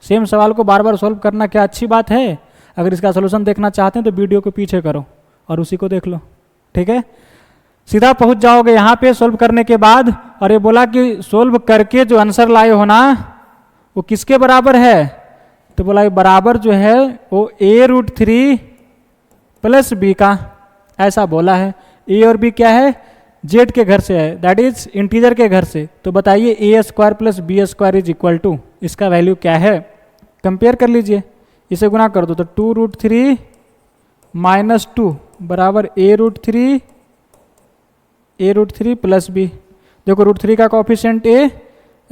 सेम सवाल को बार बार सोल्व करना क्या अच्छी बात है। अगर इसका सोल्यूशन देखना चाहते हैं तो वीडियो को पीछे करो और उसी को देख लो, ठीक है। सीधा पहुंच जाओगे यहाँ पे सोल्व करने के बाद, और ये बोला कि सोल्व करके जो आंसर लाए हो ना वो किसके बराबर है, तो बोला ये बराबर जो है वो a√3 प्लस b का, ऐसा बोला है। a और b क्या है, z के घर से है, दैट इज इंटीजर के घर से। तो बताइए a² plus b² is equal to, इसका वैल्यू क्या है, कंपेयर कर लीजिए, इसे गुना कर दो तो 2√3 - 2 बराबर a√3 प्लस b। देखो √3 का कॉफिशिएंट a,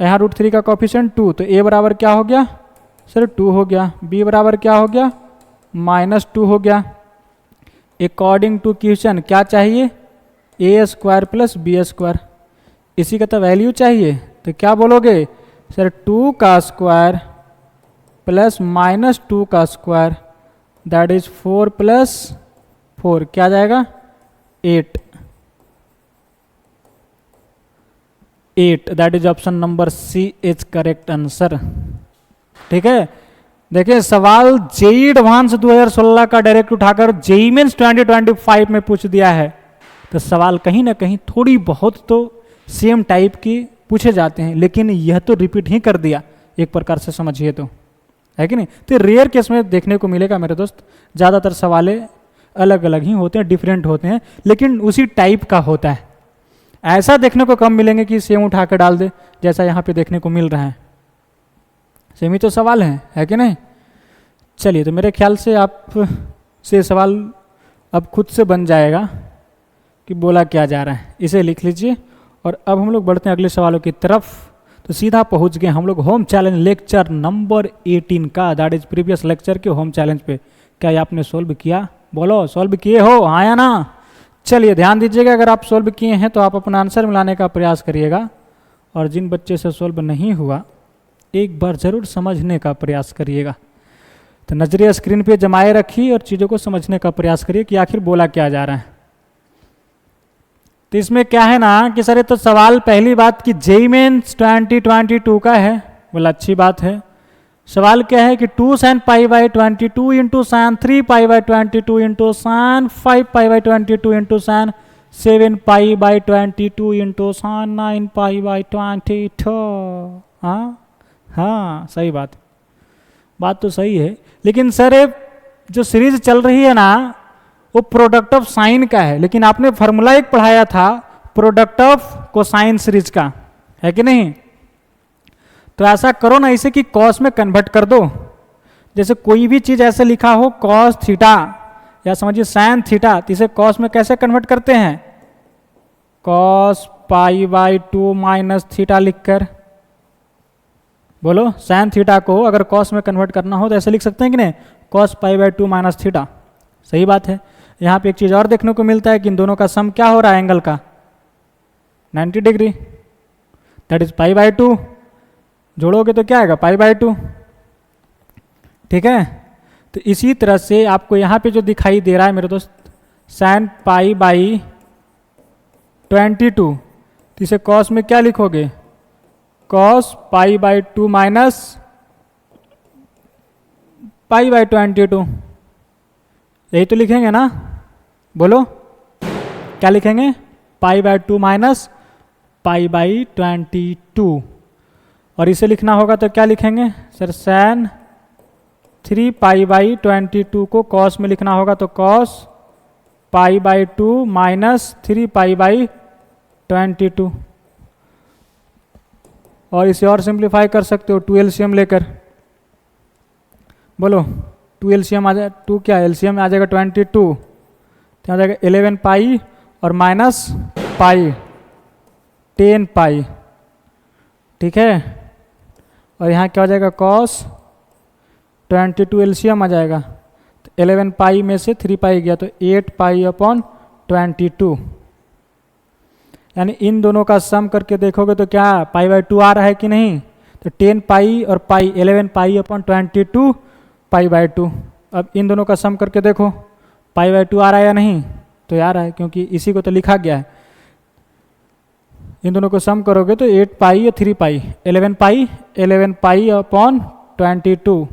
यहाँ √3 का कॉफिशिएंट 2, तो a बराबर क्या हो गया सर 2 हो गया, b बराबर क्या हो गया -2 हो गया। अकॉर्डिंग टू क्वेश्चन क्या चाहिए, a² प्लस b², इसी का तो वैल्यू चाहिए। तो क्या बोलोगे सर 2 का स्क्वायर प्लस -2 का स्क्वायर, दैट इज 4 प्लस 4 क्या जाएगा 8, that is option number C is correct answer, ठीक है। देखिए सवाल जेई एडवांस 2016 का डायरेक्ट उठाकर जेई मेंस 2025 में पूछ दिया है, तो सवाल कहीं ना कहीं थोड़ी बहुत तो सेम टाइप की पूछे जाते हैं, लेकिन यह तो रिपीट ही कर दिया एक प्रकार से समझिए तो, है कि नहीं। तो रेयर केस में देखने को मिलेगा मेरे दोस्त, ज़्यादातर सवाले अलग अलग ही होते हैं, डिफरेंट होते हैं, लेकिन उसी टाइप का होता है। ऐसा देखने को कम मिलेंगे कि सेम उठा कर डाल दे, जैसा यहाँ पे देखने को मिल रहा है। सेम ही तो सवाल है कि नहीं। चलिए तो मेरे ख्याल से आप से सवाल अब खुद से बन जाएगा कि बोला क्या जा रहा है, इसे लिख लीजिए। और अब हम लोग बढ़ते हैं अगले सवालों की तरफ। तो सीधा पहुंच गए हम लोग होम चैलेंज लेक्चर नंबर 18 का, दैट इज प्रीवियस लेक्चर के होम चैलेंज पे। क्या ये आपने सोल्व किया, बोलो सोल्व किए हो, हाँ या ना। चलिए ध्यान दीजिएगा, अगर आप सोल्व किए हैं तो आप अपना आंसर मिलाने का प्रयास करिएगा, और जिन बच्चे से सोल्व नहीं हुआ एक बार ज़रूर समझने का प्रयास करिएगा। तो नजरिया स्क्रीन पे जमाए रखिए और चीज़ों को समझने का प्रयास करिए कि आखिर बोला क्या जा रहा है। तो इसमें क्या है ना कि सर ये तो सवाल पहली बात कि जेई मेंस 2022 का है, बोला अच्छी बात है। सवाल क्या है कि 2 sin π/22 into sin 3 π/22 into sin 5 π/22 into sin 7 π/22 into sin 9 π/22। हाँ सही बात तो सही है, लेकिन सर जो सीरीज चल रही है ना वो प्रोडक्ट ऑफ साइन का है, लेकिन आपने फार्मूला एक पढ़ाया था प्रोडक्ट ऑफ कोसाइन सीरीज का, है कि नहीं। तो ऐसा करो ना इसे कि कॉस में कन्वर्ट कर दो। जैसे कोई भी चीज ऐसे लिखा हो कॉस थीटा या समझिए साइन थीटा, तो इसे कॉस में कैसे कन्वर्ट करते हैं, कॉस π/2 माइनस थीटा लिखकर। बोलो साइन थीटा को अगर कॉस में कन्वर्ट करना हो तो ऐसे लिख सकते हैं कि नहीं, कॉस π/2 माइनस थीटा। सही बात है। यहाँ पे एक चीज़ और देखने को मिलता है कि इन दोनों का सम क्या हो रहा है एंगल का, 90 degree, that is pi by 2। जोड़ोगे तो क्या आएगा, पाई बाई 2। ठीक है, तो इसी तरह से आपको यहाँ पे जो दिखाई दे रहा है मेरे दोस्त, साइन पाई बाई 22, तो इसे कॉस में क्या लिखोगे, cos pi by 2 minus pi by 22, यही तो लिखेंगे ना, बोलो क्या लिखेंगे, pi by 2 minus pi by 22। और इसे लिखना होगा तो क्या लिखेंगे सर, सैन 3 पाई बाई 22 को कॉस में लिखना होगा तो cos pi by 2 minus 3 pi by 22। और इसे और सिंप्लीफाई कर सकते हो 2 एलसीएम लेकर, बोलो 2 एलसीएम आ जाए, 2 क्या एलसीएम आ जाएगा 22, तो आ जाएगा 11 पाई और माइनस पाई 10 पाई। ठीक है, और यहाँ क्या हो जाएगा, कॉस 22 एलसीएम आ जाएगा, तो 11 पाई में से 3 पाई गया तो 8 पाई अपॉन 22। यानी इन दोनों का सम करके देखोगे तो क्या पाई बाई 2 आ रहा है कि नहीं, तो 10 पाई और पाई 11 पाई अपॉन 22 पाई बाई 2। अब इन दोनों का सम करके देखो पाई बाई 2 आ रहा है या नहीं, तो आ रहा है क्योंकि इसी को तो लिखा गया है। इन दोनों को सम करोगे तो 8 पाई और 3 पाई 11 पाई अपॉन 22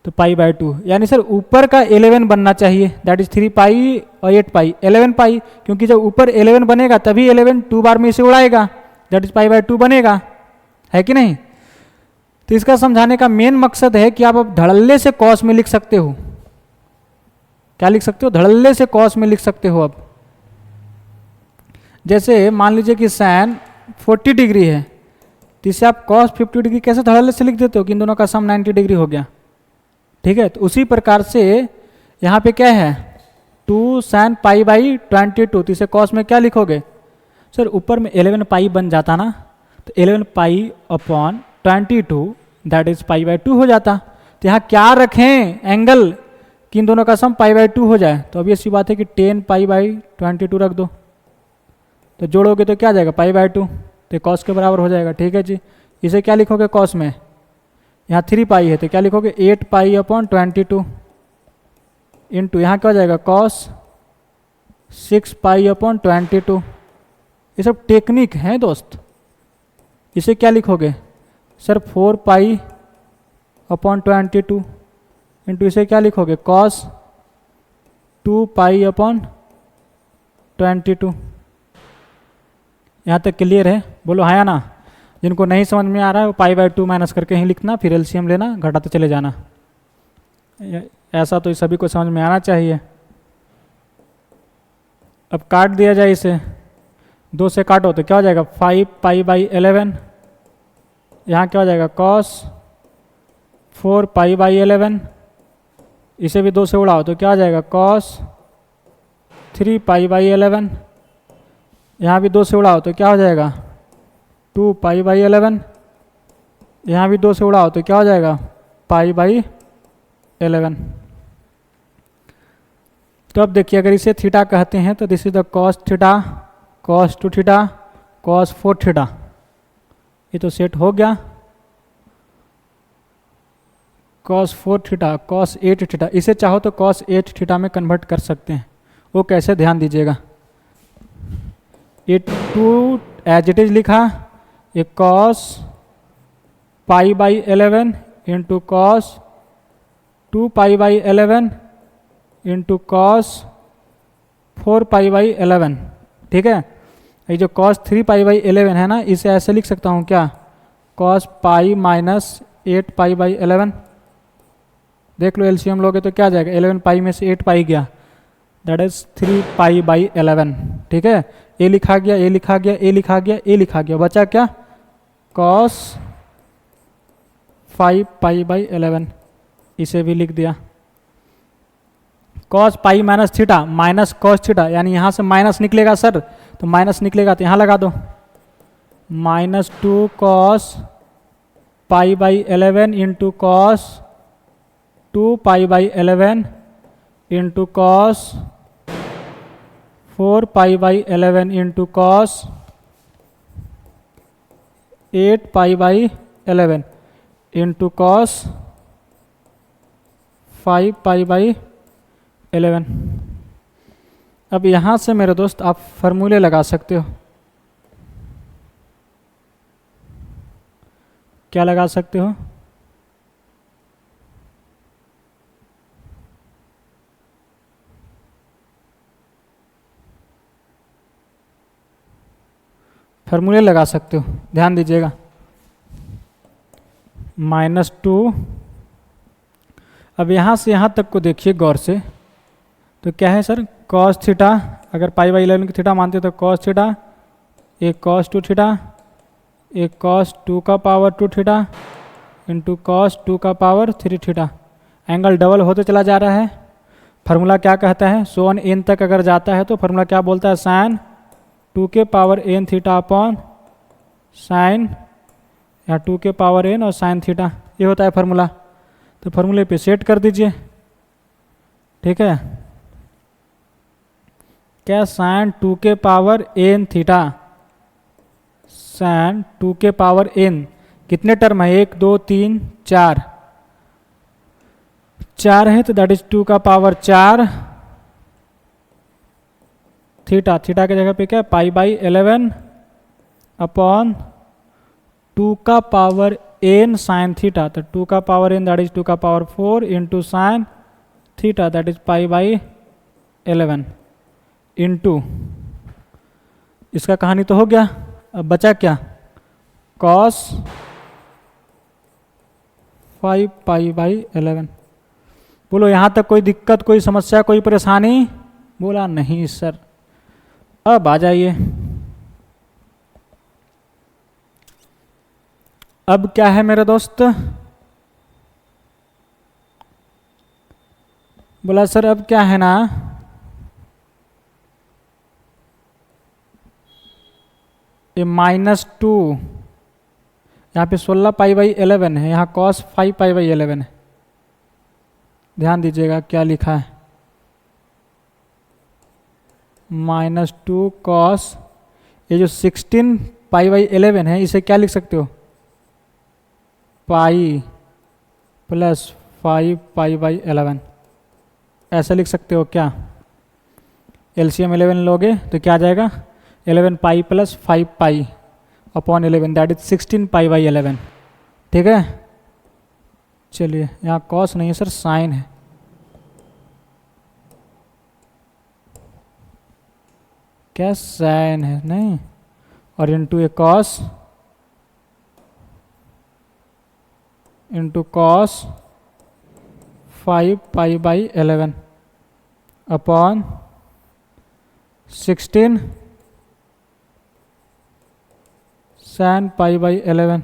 तो पाई बाई 2। यानी सर ऊपर का 11 बनना चाहिए, दैट इज 3 पाई और 8 पाई 11 पाई, क्योंकि जब ऊपर 11 बनेगा तभी 11 2 बार में इसे उड़ाएगा, दैट इज पाई बाई 2 बनेगा, है कि नहीं। तो इसका समझाने का मेन मकसद है कि आप अब धड़ल्ले से कॉस में लिख सकते हो, क्या लिख सकते हो, धड़ल्ले से कॉस में लिख सकते हो। अब जैसे मान लीजिए कि साइन 40 डिग्री है, तो इसे आप कॉस 50 डिग्री कैसे धड़ल्ले से लिख देते हो कि इन दोनों का सम 90 डिग्री हो गया। ठीक है, तो उसी प्रकार से यहाँ पे क्या है 2 साइन पाई बाई 22, तो इसे कॉस में क्या लिखोगे सर, ऊपर में 11 पाई बन जाता ना, तो 11 pi upon 22 that is pi by 2 हो जाता। तो यहाँ क्या रखें एंगल कि इन दोनों का सम पाई बाई 2 हो जाए, तो अब ये सी बात है कि 10 पाई बाई 22 रख दो, तो जोड़ोगे तो क्या आ जाएगा पाई बाई 2, तो कॉस के बराबर हो जाएगा। ठीक है जी, इसे क्या लिखोगे कॉस में, यहाँ 3 पाई है तो क्या लिखोगे 8 पाई अपॉन 22 इंटू यहाँ क्या हो जाएगा कॉस 6 पाई अपॉन 22। ये सब टेक्निक है दोस्त। इसे क्या लिखोगे सर 4 पाई अपॉन 22 इंटू इसे क्या लिखोगे कॉस 2 पाई अपॉन 22। यहाँ तक क्लियर है, बोलो हाँ या ना। जिनको नहीं समझ में आ रहा है वो पाई बाई 2 माइनस करके ही लिखना, फिर एलसीएम लेना, घटाते चले जाना। ऐसा तो सभी को समझ में आना चाहिए। अब काट दिया जाए इसे, 2 से काटो तो क्या हो जाएगा 5 पाई बाई 11, यहाँ क्या हो जाएगा कॉस 4 पाई बाई 11, इसे भी 2 से उड़ाओ तो क्या हो जाएगा कॉस 3 पाई बाई 11, यहाँ भी 2 से उड़ाओ तो क्या हो जाएगा 2 पाई बाई 11, यहाँ भी 2 से उड़ाओ तो क्या हो जाएगा पाई बाई 11। तो अब देखिए अगर इसे थीटा कहते हैं तो this is the cos theta, cos 2 theta, cos 4 theta, ये तो सेट हो गया। कॉस 4 थीटा, कॉस 8 थीटा, इसे चाहो तो कॉस 8 थीटा में कन्वर्ट कर सकते हैं। वो कैसे ध्यान दीजिएगा, 2 एज इट इज लिखा, ये cos pi by 11 into cos 2 pi by 11 into cos 4 pi by 11। ठीक है, ये जो कॉस 3 पाई बाई 11 है ना, इसे ऐसे लिख सकता हूँ क्या cos pi minus 8 pi by 11। देख लो एलसीएम लोगे तो क्या आ जाएगा 11 पाई में से 8 पाई गया, दैट इज 3 पाई बाई 11। ठीक है, ए लिखा गया, ए लिखा गया, ए लिखा गया, ए लिखा गया, बचा क्या कॉस 5 पाई बाई 11, इसे भी लिख दिया। Cos pi minus theta minus cos theta, यानी यहाँ से माइनस निकलेगा सर, तो माइनस निकलेगा तो यहाँ लगा दो -2 cos pi by 11 into cos 2 pi by 11 into cos 4π/11 into cos 8π/11 into cos 5π/11। अब यहाँ से मेरे दोस्त आप फार्मूले लगा सकते हो। क्या लगा सकते हो? फार्मूले लगा सकते हो, ध्यान दीजिएगा। -2, अब यहाँ से यहाँ तक को देखिए गौर से, तो क्या है सर, कॉस थीटा, अगर π/11 की थीटा मानते हो तो कॉस थीटा, एक कॉस 2 थीटा, एक कॉस 2 का पावर 2 थीटा इंटू कॉस 2 का पावर 3 थीटा। एंगल डबल होते चला जा रहा है। फार्मूला क्या कहता है, सोन एन तक अगर जाता है तो फार्मूला क्या बोलता है, साइन 2 के power n theta upon sine या 2 के पावर n और साइन थीटा, ये होता है फार्मूला। तो फार्मूले पे सेट कर दीजिए, ठीक है। क्या, साइन 2 के पावर n थीटा, साइन 2 के पावर n, कितने टर्म है, 1 2 3 4, 4 है तो दैट इज 2 का पावर 4 थीटा, थीटा की जगह पे क्या है, π/11 अपॉन 2 का पावर n साइन थीटा, तो 2 का पावर n दैट इज 2 का power 4 into sine theta that is π/11 into, इसका कहानी तो हो गया। अब बचा क्या, कॉस 5π/11। बोलो यहाँ तक कोई दिक्कत, कोई समस्या, कोई परेशानी? बोला नहीं सर। अब आ जाइए, अब क्या है मेरे दोस्त, बोला सर अब क्या है ना, ये -2, यहाँ पे 16π/11 है, यहाँ cos 5π/11 है। ध्यान दीजिएगा क्या लिखा है, -2 cos, ये जो 16π/11 है इसे क्या लिख सकते हो, पाई प्लस 5π/11, ऐसा लिख सकते हो क्या। एलसीएम 11 लोगे तो क्या आ जाएगा, 11π प्लस 5π अपॉन 11 दैट इज 16π/11, ठीक है। चलिए यहाँ कॉस नहीं है सर, साइन है। क्या, साइन है नहीं, और into a cos into cos 5π/11 upon 16 sin π/11।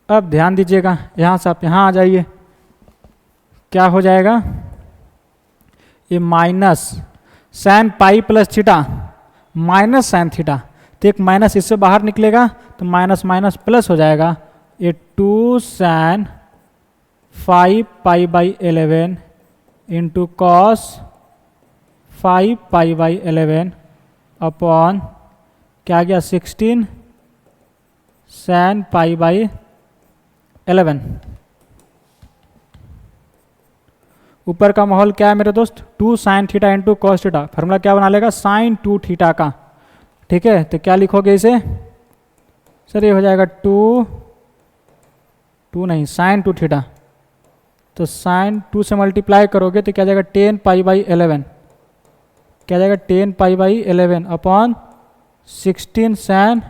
अब ध्यान दीजिएगा, यहाँ से आप यहाँ आ जाइए, क्या हो जाएगा, ये minus sine pi plus theta minus sine theta, तो एक माइनस इससे बाहर निकलेगा तो माइनस माइनस प्लस हो जाएगा, ये 2 sin 5π/11 इंटू कॉस 5π/11 अपॉन क्या गया 16 sin π/11। ऊपर का माहौल क्या है मेरे दोस्त, 2 sin theta into cos theta, formula क्या बना लेगा sin 2 थीटा का, ठीक है। तो क्या लिखोगे इसे सर, ये हो जाएगा 2 नहीं sin 2 थीटा, तो sin 2 से मल्टीप्लाई करोगे तो क्या जाएगा 10 π/11, क्या जाएगा 10 π/11 अपॉन 16 sin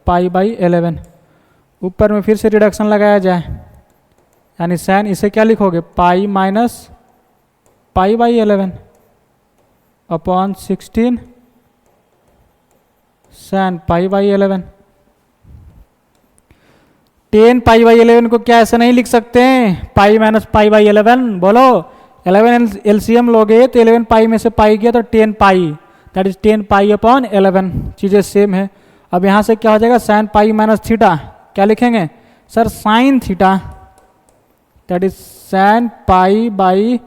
π/11। ऊपर में फिर से रिडक्शन लगाया जाए, यानी sin इसे क्या लिखोगे पाई माइनस π/11 अपॉन 16 sin π/11। 10 π/11 को क्या ऐसा नहीं लिख सकते हैं, पाई माइनस π/11, बोलो 11 एलसीएम लोगे तो 11 पाई में से पाई गया तो 10 पाई, दैट इज 10 पाई अपॉन 11, चीज़ें सेम है। अब यहाँ से क्या हो जाएगा साइन पाई माइनस थीटा, क्या लिखेंगे sir sine theta that is sine pi by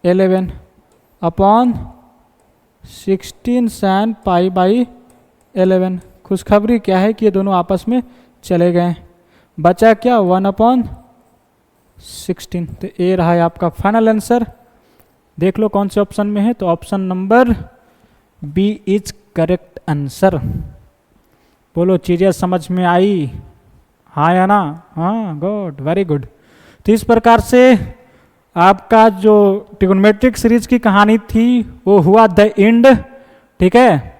11 upon 16 sine pi by 11। खुशखबरी क्या है कि ये दोनों आपस में चले गए, बचा क्या 1 अपॉन 16। तो ये रहा है आपका फाइनल आंसर। देख लो कौन से ऑप्शन में है, तो option number B is correct answer. बोलो चीज़ें समझ में आई, हाँ या ना? हाँ, गुड, वेरी गुड। तो इस प्रकार से आपका जो ट्रिगोनोमेट्रिक सीरीज की कहानी थी वो हुआ द एंड, ठीक है।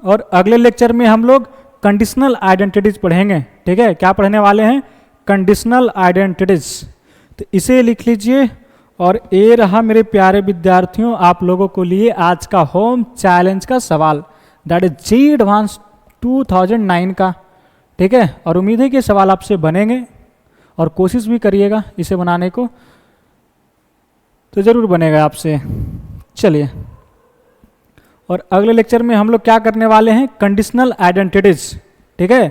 और अगले लेक्चर में हम लोग कंडीशनल आइडेंटिटीज पढ़ेंगे, ठीक है। क्या पढ़ने वाले हैं? Conditional identities. तो इसे लिख लीजिए। और ये रहा मेरे प्यारे विद्यार्थियों आप लोगों को लिए आज का होम चैलेंज का सवाल, दैट इज जी एडवांस 2009 का, ठीक है। और उम्मीद है कि सवाल आपसे बनेंगे और कोशिश भी करिएगा इसे बनाने को, तो ज़रूर बनेगा आपसे। चलिए, और अगले लेक्चर में हम लोग क्या करने वाले हैं? कंडीशनल आइडेंटिटीज, ठीक है।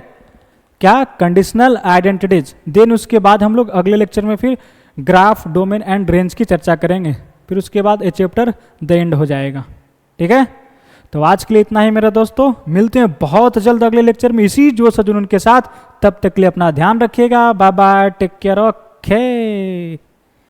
क्या? Conditional identities. देन उसके बाद हम लोग अगले लेक्चर में फिर ग्राफ, डोमेन एंड रेंज की चर्चा करेंगे। फिर उसके बाद ये चैप्टर द एंड हो जाएगा, ठीक है। तो आज के लिए इतना ही मेरे दोस्तों, मिलते हैं बहुत जल्द अगले लेक्चर में इसी जोश और जुनून के साथ। तब तक के लिए अपना ध्यान रखिएगा। Bye bye, take care, okay.